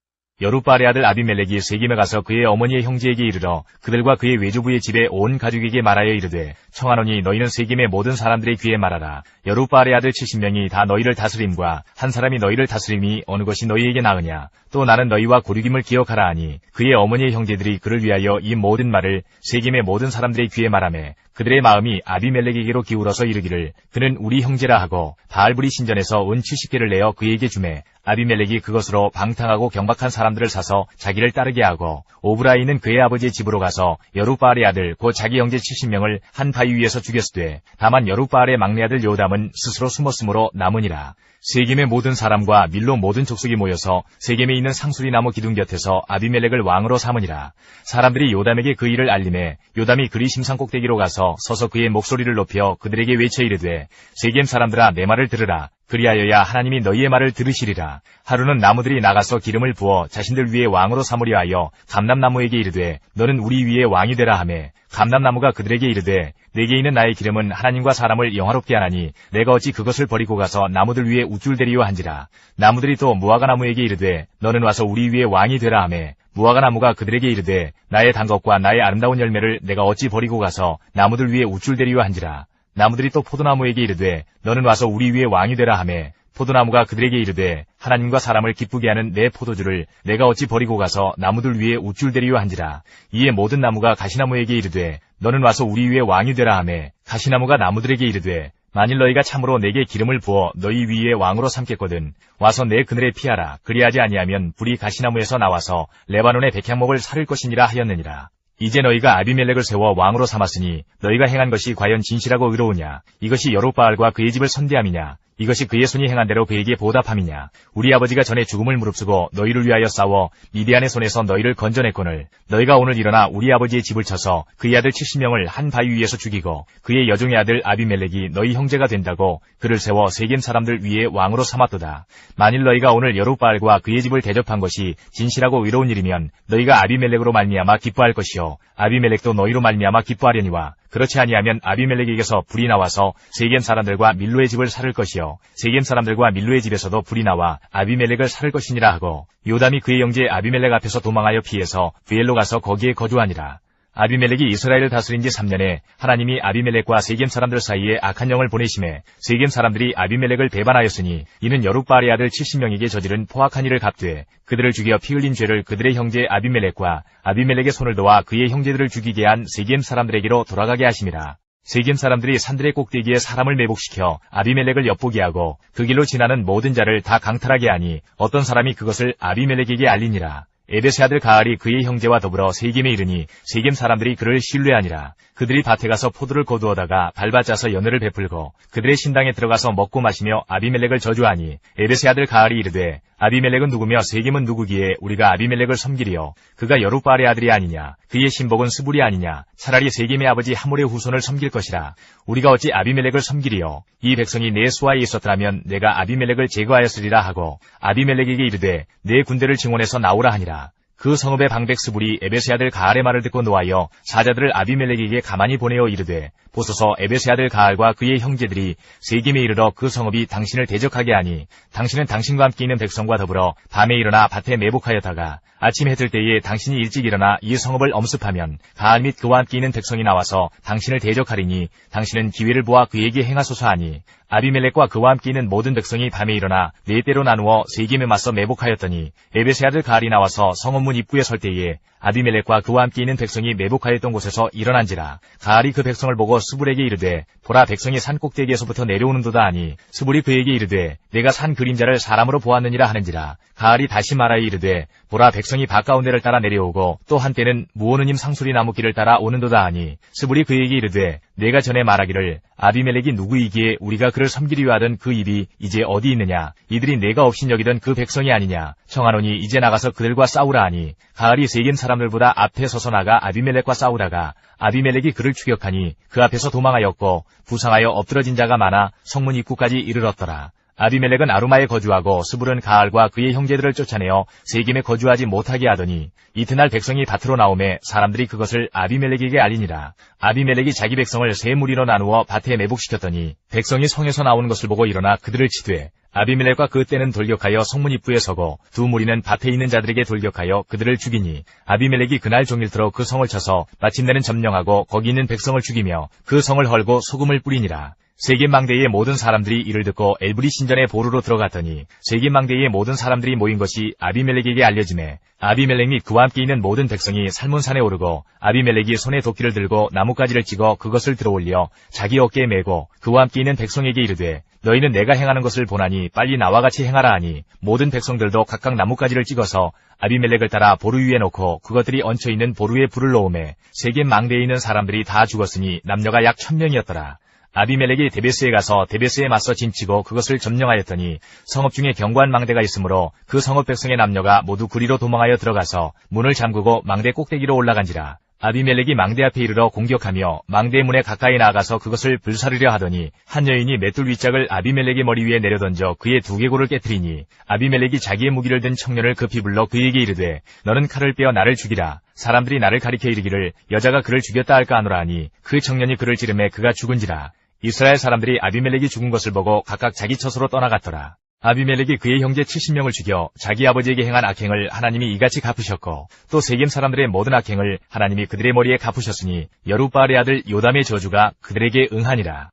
여룻바알의 아들 아비멜렉이 세겜에 가서 그의 어머니의 형제에게 이르러 그들과 그의 외조부의 집에 온 가족에게 말하여 이르되 청하노니 너희는 세겜의 모든 사람들의 귀에 말하라. 여룻바알의 아들 70명이 다 너희를 다스림과 한 사람이 너희를 다스림이 어느 것이 너희에게 나으냐. 또 나는 너희와 고륙임을 기억하라 하니 그의 어머니의 형제들이 그를 위하여 이 모든 말을 세겜의 모든 사람들의 귀에 말하매 그들의 마음이 아비멜렉에게로 기울어서 이르기를 그는 우리 형제라 하고 바알브리 신전에서 은 70개를 내어 그에게 주매 아비멜렉이 그것으로 방탕하고 경박한 사람들을 사서 자기를 따르게 하고 오브라에 있는 그의 아버지의 집으로 가서 여룻바알의 아들 곧 자기 형제 70명을 한 바위 위에서 죽였으되 다만 여룻바알의 막내 아들 요담은 스스로 숨었으므로 남으니라. 세겜의 모든 사람과 밀로 모든 족속이 모여서 세겜에 있는 상수리 나무 기둥 곁에서 아비멜렉을 왕으로 삼으니라. 사람들이 요담에게 그 일을 알림해 요담이 그리 심산 꼭대기로 가서 서서 그의 목소리를 높여 그들에게 외쳐 이르되 세겜 사람들아 내 말을 들으라. 그리하여야 하나님이 너희의 말을 들으시리라. 하루는 나무들이 나가서 기름을 부어 자신들 위에 왕으로 삼으려 하여 감람나무에게 이르되 너는 우리 위에 왕이 되라 하매 감람나무가 그들에게 이르되 내게 있는 나의 기름은 하나님과 사람을 영화롭게 하나니 내가 어찌 그것을 버리고 가서 나무들 위에 우쭐대리요 한지라. 나무들이 또 무화과나무에게 이르되 너는 와서 우리 위에 왕이 되라 하매 무화과나무가 그들에게 이르되 나의 단 것과 나의 아름다운 열매를 내가 어찌 버리고 가서 나무들 위에 우쭐대리요 한지라. 나무들이 또 포도나무에게 이르되 너는 와서 우리 위에 왕이 되라 하매 포도나무가 그들에게 이르되 하나님과 사람을 기쁘게 하는 내 포도주를 내가 어찌 버리고 가서 나무들 위에 우쭐대리요 한지라. 이에 모든 나무가 가시나무에게 이르되 너는 와서 우리 위에 왕이 되라 하매 가시나무가 나무들에게 이르되 만일 너희가 참으로 내게 기름을 부어 너희 위에 왕으로 삼겠거든 와서 내 그늘에 피하라. 그리하지 아니하면 불이 가시나무에서 나와서 레바논의 백향목을 사를 것이니라 하였느니라. 이제 너희가 아비멜렉을 세워 왕으로 삼았으니 너희가 행한 것이 과연 진실하고 의로우냐? 이것이 여룻바알과 그의 집을 선대함이냐? 이것이 그의 손이 행한 대로 그에게 보답함이냐? 우리 아버지가 전에 죽음을 무릅쓰고 너희를 위하여 싸워 미디안의 손에서 너희를 건져냈거늘 너희가 오늘 일어나 우리 아버지의 집을 쳐서 그의 아들 70명을 한 바위 위에서 죽이고 그의 여종의 아들 아비멜렉이 너희 형제가 된다고 그를 세워 세겜 사람들 위에 왕으로 삼았도다. 만일 너희가 오늘 여룻바알과 그의 집을 대접한 것이 진실하고 의로운 일이면 너희가 아비멜렉으로 말미암아 기뻐할 것이요 아비멜렉도 너희로 말미암아 기뻐하려니와 그렇지 아니하면 아비멜렉에게서 불이 나와서 세겜 사람들과 밀로의 집을 살을 것이요 세겜 사람들과 밀로의 집에서도 불이 나와 아비멜렉을 살을 것이니라 하고 요담이 그의 형제 아비멜렉 앞에서 도망하여 피해서 브엘로 가서 거기에 거주하니라. 아비멜렉이 이스라엘을 다스린 지 3년에 하나님이 아비멜렉과 세겜 사람들 사이에 악한 영을 보내심에 세겜 사람들이 아비멜렉을 배반하였으니 이는 여룻바알의 아들 70명에게 저지른 포악한 일을 갚되 그들을 죽여 피 흘린 죄를 그들의 형제 아비멜렉과 아비멜렉의 손을 도와 그의 형제들을 죽이게 한 세겜 사람들에게로 돌아가게 하심이라. 세겜 사람들이 산들의 꼭대기에 사람을 매복시켜 아비멜렉을 엿보게 하고 그 길로 지나는 모든 자를 다 강탈하게 하니 어떤 사람이 그것을 아비멜렉에게 알리니라. 에벳의 아들 가알이 그의 형제와 더불어 세겜에 이르니 세겜 사람들이 그를 신뢰하니라. 그들이 밭에 가서 포도를 거두어다가 밟아짜서 연회를 베풀고 그들의 신당에 들어가서 먹고 마시며 아비멜렉을 저주하니 에벳의 아들 가알이 이르되 아비멜렉은 누구며 세겜은 누구기에 우리가 아비멜렉을 섬기리요? 그가 여룻바알의 아들이 아니냐? 그의 신복은 스불이 아니냐? 차라리 세겜의 아버지 하몰의 후손을 섬길 것이라. 우리가 어찌 아비멜렉을 섬기리요? 이 백성이 내 수하에 있었더라면 내가 아비멜렉을 제거하였으리라 하고 아비멜렉에게 이르되 내 군대를 증원해서 나오라 하니라. 그 성읍의 방백 스불이 에벳의 아들 가알의 말을 듣고 노하여 사자들을 아비멜렉에게 가만히 보내어 이르되 보소서 에벳의 아들 가알과 그의 형제들이 세겜에 이르러 그 성읍이 당신을 대적하게 하니 당신은 당신과 함께 있는 백성과 더불어 밤에 일어나 밭에 매복하였다가 아침 해 뜰 때에 당신이 일찍 일어나 이 성읍을 엄습하면 가알 및 그와 함께 있는 백성이 나와서 당신을 대적하리니 당신은 기회를 보아 그에게 행하소서 하니 아비멜렉과 그와 함께 있는 모든 백성이 밤에 일어나 네 때로 나누어 세겜에 맞서 매복하였더니 에벳의 아들 가알이 나와서 성읍문 입구에 설 때에 아비멜렉과 그와 함께 있는 백성이 매복하였던 곳에서 일어난지라. 가알이 그 백성을 보고 스불에게 이르되 보라 백성이 산 꼭대기에서부터 내려오는도다 하니 스불이 그에게 이르되 내가 산 그림자를 사람으로 보았느니라 하는지라. 가알이 다시 말하여 이르되 보라 백성이 밭가운데를 따라 내려오고 또 한때는 무오느님 상수리 나무길을 따라 오는도다 하니 스불이 그에게 이르되 내가 전에 말하기를 아비멜렉이 누구이기에 우리가 그를 섬기려 하던 그 입이 이제 어디 있느냐? 이들이 내가 없인 여기던 그 백성이 아니냐? 청하노니 이제 나가서 그들과 싸우라 하니 가알이 세겜 사람들보다 앞에 서서 나가 아비멜렉과 싸우다가 아비멜렉이 그를 추격하니 그 앞에서 도망하였고 부상하여 엎드러진 자가 많아 성문 입구까지 이르렀더라. 아비멜렉은 아루마에 거주하고 스불은 가알과 그의 형제들을 쫓아내어 세겜에 거주하지 못하게 하더니 이튿날 백성이 밭으로 나오매 사람들이 그것을 아비멜렉에게 알리니라. 아비멜렉이 자기 백성을 세 무리로 나누어 밭에 매복시켰더니 백성이 성에서 나오는 것을 보고 일어나 그들을 치되 아비멜렉과 그 때는 돌격하여 성문 입구에 서고 두 무리는 밭에 있는 자들에게 돌격하여 그들을 죽이니 아비멜렉이 그날 종일토록 그 성을 쳐서 마침내는 점령하고 거기 있는 백성을 죽이며 그 성을 헐고 소금을 뿌리니라. 세겜 망대의 모든 사람들이 이를 듣고 엘브리 신전의 보루로 들어갔더니 세겜 망대의 모든 사람들이 모인 것이 아비멜렉에게 알려지매 아비멜렉 및 그와 함께 있는 모든 백성이 살몬산에 오르고 아비멜렉이 손에 도끼를 들고 나뭇가지를 찍어 그것을 들어올려 자기 어깨에 메고 그와 함께 있는 백성에게 이르되 너희는 내가 행하는 것을 보나니 빨리 나와 같이 행하라 하니 모든 백성들도 각각 나뭇가지를 찍어서 아비멜렉을 따라 보루 위에 놓고 그것들이 얹혀있는 보루에 불을 놓음에 세겜 망대에 있는 사람들이 다 죽었으니 남녀가 약 1000명이었더라. 아비멜렉이 데베스에 가서 데베스에 맞서 진치고 그것을 점령하였더니 성읍 중에 견고한 망대가 있으므로 그 성읍 백성의 남녀가 모두 구리로 도망하여 들어가서 문을 잠그고 망대 꼭대기로 올라간지라. 아비멜렉이 망대 앞에 이르러 공격하며 망대 문에 가까이 나아가서 그것을 불사르려 하더니 한 여인이 맷돌 윗짝을 아비멜렉의 머리 위에 내려던져 그의 두개골을 깨뜨리니 아비멜렉이 자기의 무기를 든 청년을 급히 불러 그에게 이르되 너는 칼을 빼어 나를 죽이라. 사람들이 나를 가리켜 이르기를 여자가 그를 죽였다 할까 하노라 하니 그 청년이 그를 찌르매 그가 죽은지라. 이스라엘 사람들이 아비멜렉이 죽은 것을 보고 각각 자기 처소로 떠나갔더라. 아비멜렉이 그의 형제 70명을 죽여 자기 아버지에게 행한 악행을 하나님이 이같이 갚으셨고 또 세겜 사람들의 모든 악행을 하나님이 그들의 머리에 갚으셨으니 여룻바알의 아들 요담의 저주가 그들에게 응하니라.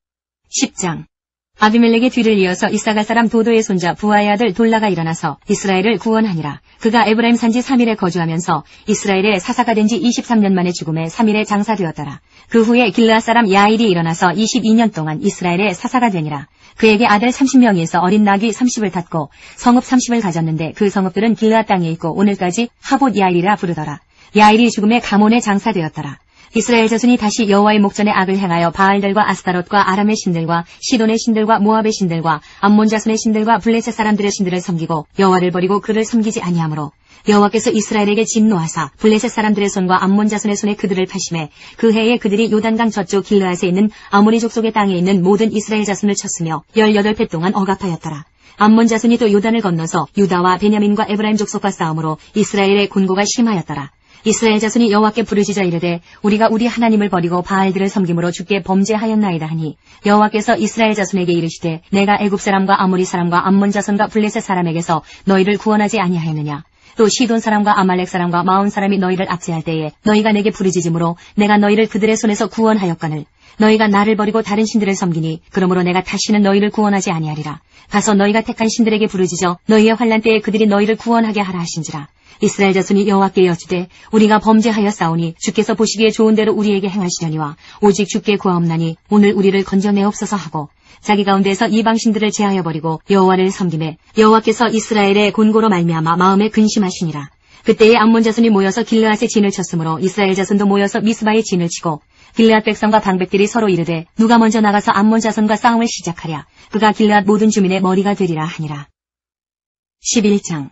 10장. 아비멜렉의 뒤를 이어서 이사갈 사람 도도의 손자 부하의 아들 돌라가 일어나서 이스라엘을 구원하니라. 그가 에브라임 산지 3일에 거주하면서 이스라엘의 사사가 된 지 23년 만에 죽음에 3일에 장사되었더라. 그 후에 길르앗 사람 야일이 일어나서 22년 동안 이스라엘의 사사가 되니라. 그에게 아들 30명이 있어 어린 낙이 30을 탔고 성읍 30을 가졌는데 그 성읍들은 길르앗 땅에 있고 오늘까지 하봇 야일이라 부르더라. 야일이 죽음에 가몬에 장사되었더라. 이스라엘 자손이 다시 여호와의 목전에 악을 행하여 바알들과 아스타롯과 아람의 신들과 시돈의 신들과 모압의 신들과 암몬 자손의 신들과 블레셋 사람들의 신들을 섬기고 여호와를 버리고 그를 섬기지 아니하므로 여호와께서 이스라엘에게 진노하사 블레셋 사람들의 손과 암몬 자손의 손에 그들을 파심해 그 해에 그들이 요단강 저쪽 길르앗에 있는 아모리 족속의 땅에 있는 모든 이스라엘 자손을 쳤으며 18해 동안 억압하였더라. 암몬 자손이 또 요단을 건너서 유다와 베냐민과 에브라임 족속과 싸움으로 이스라엘의 곤고가 심하였더라. 이스라엘 자손이 여호와께 부르짖어 이르되 우리가 우리 하나님을 버리고 바알들을 섬김으로 주께 범죄하였나이다 하니 여호와께서 이스라엘 자손에게 이르시되 내가 애굽 사람과 아모리 사람과 암몬 자손과 블레셋 사람에게서 너희를 구원하지 아니하였느냐. 또 시돈 사람과 아말렉 사람과 마온 사람이 너희를 압제할 때에 너희가 내게 부르짖음으로 내가 너희를 그들의 손에서 구원하였거늘 너희가 나를 버리고 다른 신들을 섬기니 그러므로 내가 다시는 너희를 구원하지 아니하리라. 가서 너희가 택한 신들에게 부르짖어 너희의 환난 때에 그들이 너희를 구원하게 하라 하신지라. 이스라엘 자손이 여호와께 여쭈되 우리가 범죄하였사오니 주께서 보시기에 좋은 대로 우리에게 행하시려니와 오직 주께 구하옵나니 오늘 우리를 건져내옵소서 하고 자기 가운데에서 이방 신들을 제하여 버리고 여호와를 섬기매 여호와께서 이스라엘의 곤고로 말미암아 마음에 근심하시니라. 그때에 암몬 자손이 모여서 길르앗에 진을 쳤으므로 이스라엘 자손도 모여서 미스바에 진을 치고 길르앗 백성과 방백들이 서로 이르되 누가 먼저 나가서 암몬 자손과 싸움을 시작하랴. 그가 길르앗 모든 주민의 머리가 되리라 하니라. 11장.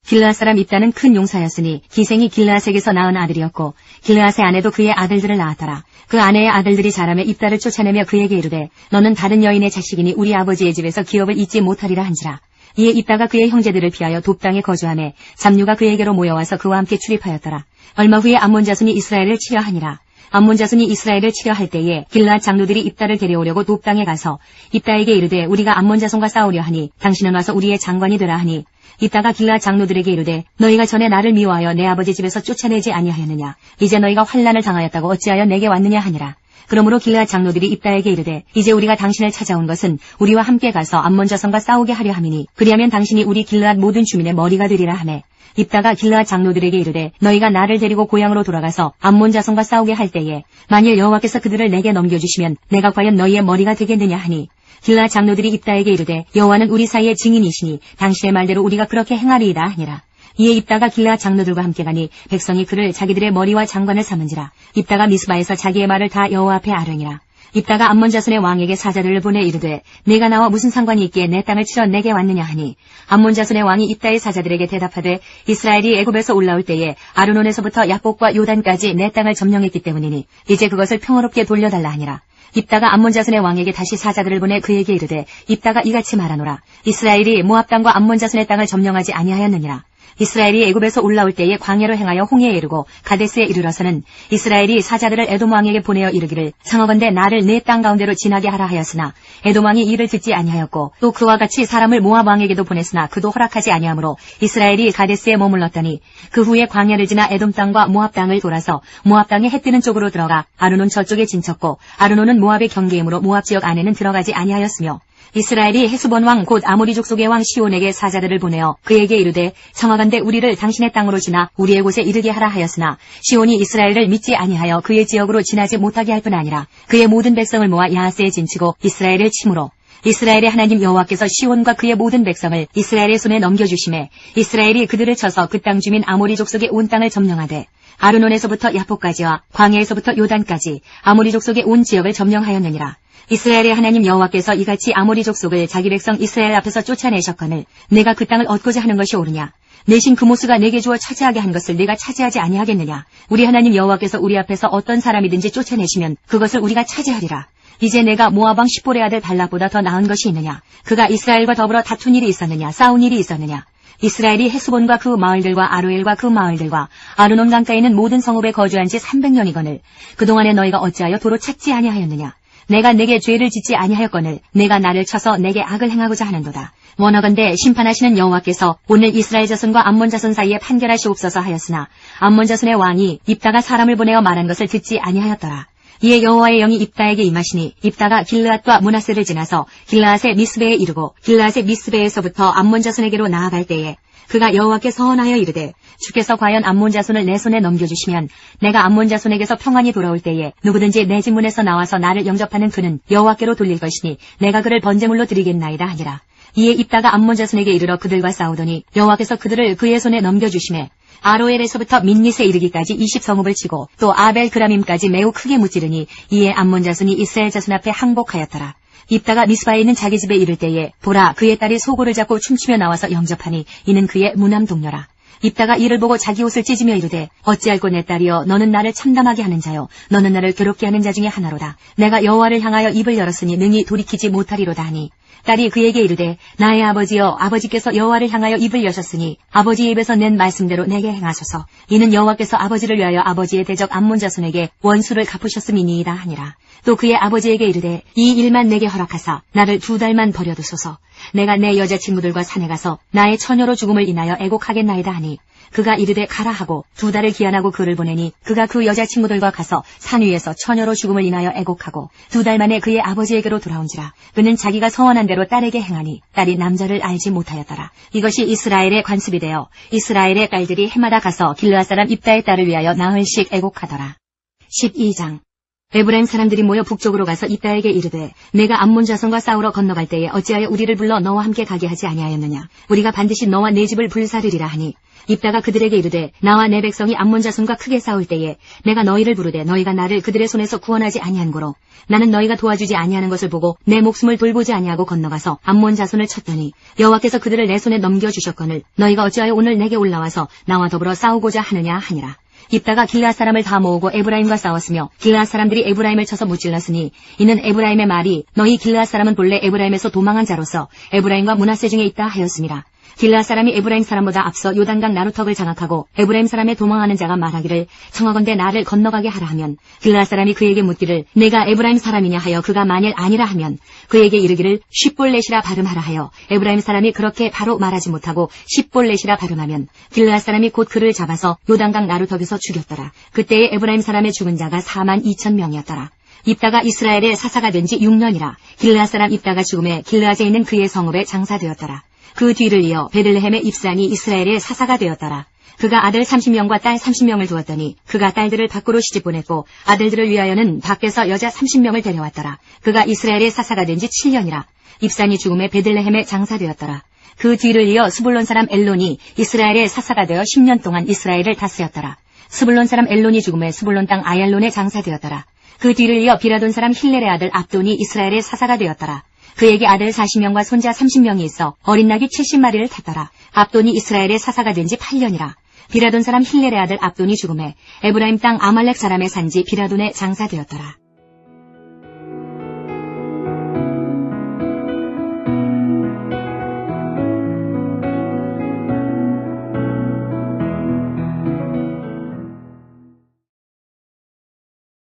길르앗 사람 입다는 큰 용사였으니 기생이 길르앗에게서 낳은 아들이었고 길르앗의 아내도 그의 아들들을 낳았더라. 그 아내의 아들들이 자라매 입다를 쫓아내며 그에게 이르되 너는 다른 여인의 자식이니 우리 아버지의 집에서 기업을 잊지 못하리라 한지라. 이에 입다가 그의 형제들을 피하여 돕당에 거주하매 잡류가 그에게로 모여와서 그와 함께 출입하였더라. 얼마 후에 암몬 자손이 이스라엘을 치려 하니라. 암몬 자손이 이스라엘을 치려 할 때에 길르앗 장로들이 입다를 데려오려고 돕당에 가서 입다에게 이르되 우리가 암몬 자손과 싸우려 하니 당신은 와서 우리의 장관이 되라 하니 입다가 길르앗 장로들에게 이르되 너희가 전에 나를 미워하여 내 아버지 집에서 쫓아내지 아니하였느냐. 이제 너희가 환난을 당하였다고 어찌하여 내게 왔느냐 하니라. 그러므로 길르앗 장로들이 입다에게 이르되 이제 우리가 당신을 찾아온 것은 우리와 함께 가서 암몬 자손과 싸우게 하려 함이니 그리하면 당신이 우리 길르앗 모든 주민의 머리가 되리라 하매 입다가 길르앗 장로들에게 이르되 너희가 나를 데리고 고향으로 돌아가서 암몬 자손과 싸우게 할 때에 만일 여호와께서 그들을 내게 넘겨주시면 내가 과연 너희의 머리가 되겠느냐 하니 길르앗 장로들이 입다에게 이르되 여호와는 우리 사이의 증인이시니 당신의 말대로 우리가 그렇게 행하리이다 하니라. 이에 입다가 길르앗 장로들과 함께 가니 백성이 그를 자기들의 머리와 장관을 삼은지라. 입다가 미스바에서 자기의 말을 다 여호와 앞에 아뢰니라. 입다가 암몬 자손의 왕에게 사자들을 보내 이르되 내가 나와 무슨 상관이 있기에 내 땅을 치러 내게 왔느냐 하니 암몬 자손의 왕이 입다의 사자들에게 대답하되 이스라엘이 애굽에서 올라올 때에 아르논에서부터 야복과 요단까지 내 땅을 점령했기 때문이니 이제 그것을 평화롭게 돌려달라 하니라. 입다가 암몬 자손의 왕에게 다시 사자들을 보내 그에게 이르되 입다가 이같이 말하노라. 이스라엘이 모압 땅과 암몬 자손의 땅을 점령하지 아니하였느니라. 이스라엘이 애굽에서 올라올 때에 광야로 행하여 홍해에 이르고 가데스에 이르러서는 이스라엘이 사자들을 에돔 왕에게 보내어 이르기를 청하건대 나를 내 땅 가운데로 지나게 하라 하였으나 에돔 왕이 이를 듣지 아니하였고 또 그와 같이 사람을 모압 왕에게도 보냈으나 그도 허락하지 아니하므로 이스라엘이 가데스에 머물렀더니 그 후에 광야를 지나 에돔 땅과 모압 땅을 돌아서 모압 땅의 해 뜨는 쪽으로 들어가 아르논 저쪽에 진쳤고 아르논은 모압의 경계이므로 모압 지역 안에는 들어가지 아니하였으며 이스라엘이 헤스본 왕 곧 아모리 족속의 왕 시온에게 사자들을 보내어 그에게 이르되 청하건대 우리를 당신의 땅으로 지나 우리의 곳에 이르게 하라 하였으나 시온이 이스라엘을 믿지 아니하여 그의 지역으로 지나지 못하게 할 뿐 아니라 그의 모든 백성을 모아 야하스에 진치고 이스라엘을 치므로 이스라엘의 하나님 여호와께서 시온과 그의 모든 백성을 이스라엘의 손에 넘겨주심에 이스라엘이 그들을 쳐서 그 땅 주민 아모리 족속의 온 땅을 점령하되 아르논에서부터 야포까지와 광야에서부터 요단까지 아모리 족속의 온 지역을 점령하였느니라. 이스라엘의 하나님 여호와께서 이같이 아모리 족속을 자기 백성 이스라엘 앞에서 쫓아내셨거늘 내가 그 땅을 얻고자 하는 것이 옳으냐? 내신 그모스가 내게 주어 차지하게 한 것을 네가 차지하지 아니하겠느냐? 우리 하나님 여호와께서 우리 앞에서 어떤 사람이든지 쫓아내시면 그것을 우리가 차지하리라. 이제 내가 모압 왕 십볼의 아들 발락보다 더 나은 것이 있느냐? 그가 이스라엘과 더불어 다툰 일이 있었느냐? 싸운 일이 있었느냐? 이스라엘이 헤스본과 그 마을들과 아로엘과 그 마을들과 아르논 강가에 있는 모든 성읍에 거주한 지 300년이거늘 그동안에 너희가 어찌하여 도로 찾지 아니하였느냐? 내가 내게 죄를 짓지 아니하였거늘 내가 나를 쳐서 내게 악을 행하고자 하는도다. 원하건대 심판하시는 여호와께서 오늘 이스라엘 자손과 암몬 자손 사이에 판결하시옵소서 하였으나 암몬 자손의 왕이 입다가 사람을 보내어 말한 것을 듣지 아니하였더라. 이에 여호와의 영이 입다에게 임하시니 입다가 길르앗과 므낫세를 지나서 길르앗의 미스베에 이르고 길르앗의 미스베에서부터 암몬 자손에게로 나아갈 때에 그가 여호와께 서원하여 이르되 주께서 과연 암몬 자손을 내 손에 넘겨주시면 내가 암몬 자손에게서 평안히 돌아올 때에 누구든지 내 집 문에서 나와서 나를 영접하는 그는 여호와께로 돌릴 것이니 내가 그를 번제물로 드리겠나이다 하니라. 이에 입다가 암몬 자손에게 이르러 그들과 싸우더니 여호와께서 그들을 그의 손에 넘겨주시매 아로엘에서부터 민닛에 이르기까지 20성읍을 치고 또 아벨 그라밈까지 매우 크게 무찌르니 이에 암몬 자손이 이스라엘 자손 앞에 항복하였더라. 입다가 미스바에 있는 자기 집에 이를 때에 보라 그의 딸이 소고를 잡고 춤추며 나와서 영접하니 이는 그의 무남 동료라. 입다가 이를 보고 자기 옷을 찢으며 이르되 어찌할꼬 내 딸이여 너는 나를 참담하게 하는 자요 너는 나를 괴롭게 하는 자 중에 하나로다. 내가 여호와를 향하여 입을 열었으니 능히 돌이키지 못하리로다 하니 딸이 그에게 이르되 나의 아버지여 아버지께서 여호와를 향하여 입을 여셨으니 아버지의 입에서 낸 말씀대로 내게 행하소서. 이는 여호와께서 아버지를 위하여 아버지의 대적 암몬 자손에게 원수를 갚으셨음이니이다 하니라. 또 그의 아버지에게 이르되 이 일만 내게 허락하사 나를 2달만 버려두소서. 내가 내 여자친구들과 산에 가서 나의 처녀로 죽음을 인하여 애곡하겠나이다 하니 그가 이르되 가라 하고 2달을 기한하고 그를 보내니 그가 그 여자친구들과 가서 산 위에서 처녀로 죽음을 인하여 애곡하고 2달 만에 그의 아버지에게로 돌아온지라. 그는 자기가 서원한 대로 딸에게 행하니 딸이 남자를 알지 못하였더라. 이것이 이스라엘의 관습이 되어 이스라엘의 딸들이 해마다 가서 길르앗 사람 입다의 딸을 위하여 나흘씩 애곡하더라. 12장 에브라임 사람들이 모여 북쪽으로 가서 입다에게 이르되 내가 암몬 자손과 싸우러 건너갈 때에 어찌하여 우리를 불러 너와 함께 가게 하지 아니하였느냐? 우리가 반드시 너와 네 집을 불사르리라 하니 입다가 그들에게 이르되 나와 내 백성이 암몬 자손과 크게 싸울 때에 내가 너희를 부르되 너희가 나를 그들의 손에서 구원하지 아니한 고로 나는 너희가 도와주지 아니하는 것을 보고 내 목숨을 돌보지 아니하고 건너가서 암몬 자손을 쳤더니 여호와께서 그들을 내 손에 넘겨주셨거늘 너희가 어찌하여 오늘 내게 올라와서 나와 더불어 싸우고자 하느냐 하니라. 입다가 길르앗 사람을 다 모으고 에브라임과 싸웠으며 길르앗 사람들이 에브라임을 쳐서 무찔렀으니 이는 에브라임의 말이 너희 길르앗 사람은 본래 에브라임에서 도망한 자로서 에브라임과 므낫세 중에 있다 하였습니다. 길르앗 사람이 에브라임 사람보다 앞서 요단강 나루턱을 장악하고 에브라임 사람의 도망하는 자가 말하기를 청하건대 나를 건너가게 하라 하면 길르앗 사람이 그에게 묻기를 내가 에브라임 사람이냐 하여 그가 만일 아니라 하면 그에게 이르기를 쉿볼렛이라 발음하라 하여 에브라임 사람이 그렇게 바로 말하지 못하고 쉿볼렛이라 발음하면 길르앗 사람이 곧 그를 잡아서 요단강 나루턱에서 죽였더라. 그때에 에브라임 사람의 죽은 자가 42,000명이었더라. 입다가 이스라엘의 사사가 된 지 6년이라 길르앗 사람 입다가 죽음에 길르앗에 있는 그의 성읍에 장사되었더라. 그 뒤를 이어 베들레헴의 입산이 이스라엘의 사사가 되었더라. 그가 아들 30명과 딸 30명을 두었더니 그가 딸들을 밖으로 시집 보냈고 아들들을 위하여는 밖에서 여자 30명을 데려왔더라. 그가 이스라엘의 사사가 된 지 7년이라 입산이 죽음에 베들레헴에 장사되었더라. 그 뒤를 이어 스불론 사람 엘론이 이스라엘의 사사가 되어 10년 동안 이스라엘을 다스렸더라. 스불론 사람 엘론이 죽음에 스불론 땅 아얄론에 장사되었더라. 그 뒤를 이어 비라돈 사람 힐렐의 아들 압돈이 이스라엘의 사사가 되었더라. 그에게 아들 40명과 손자 30명이 있어 어린 낙이 70마리를 탔더라. 압돈이 이스라엘의 사사가 된 지 8년이라. 비라돈 사람 힐렐의 아들 압돈이 죽음에 에브라임 땅 아말렉 사람의 산지 비라돈에 장사되었더라.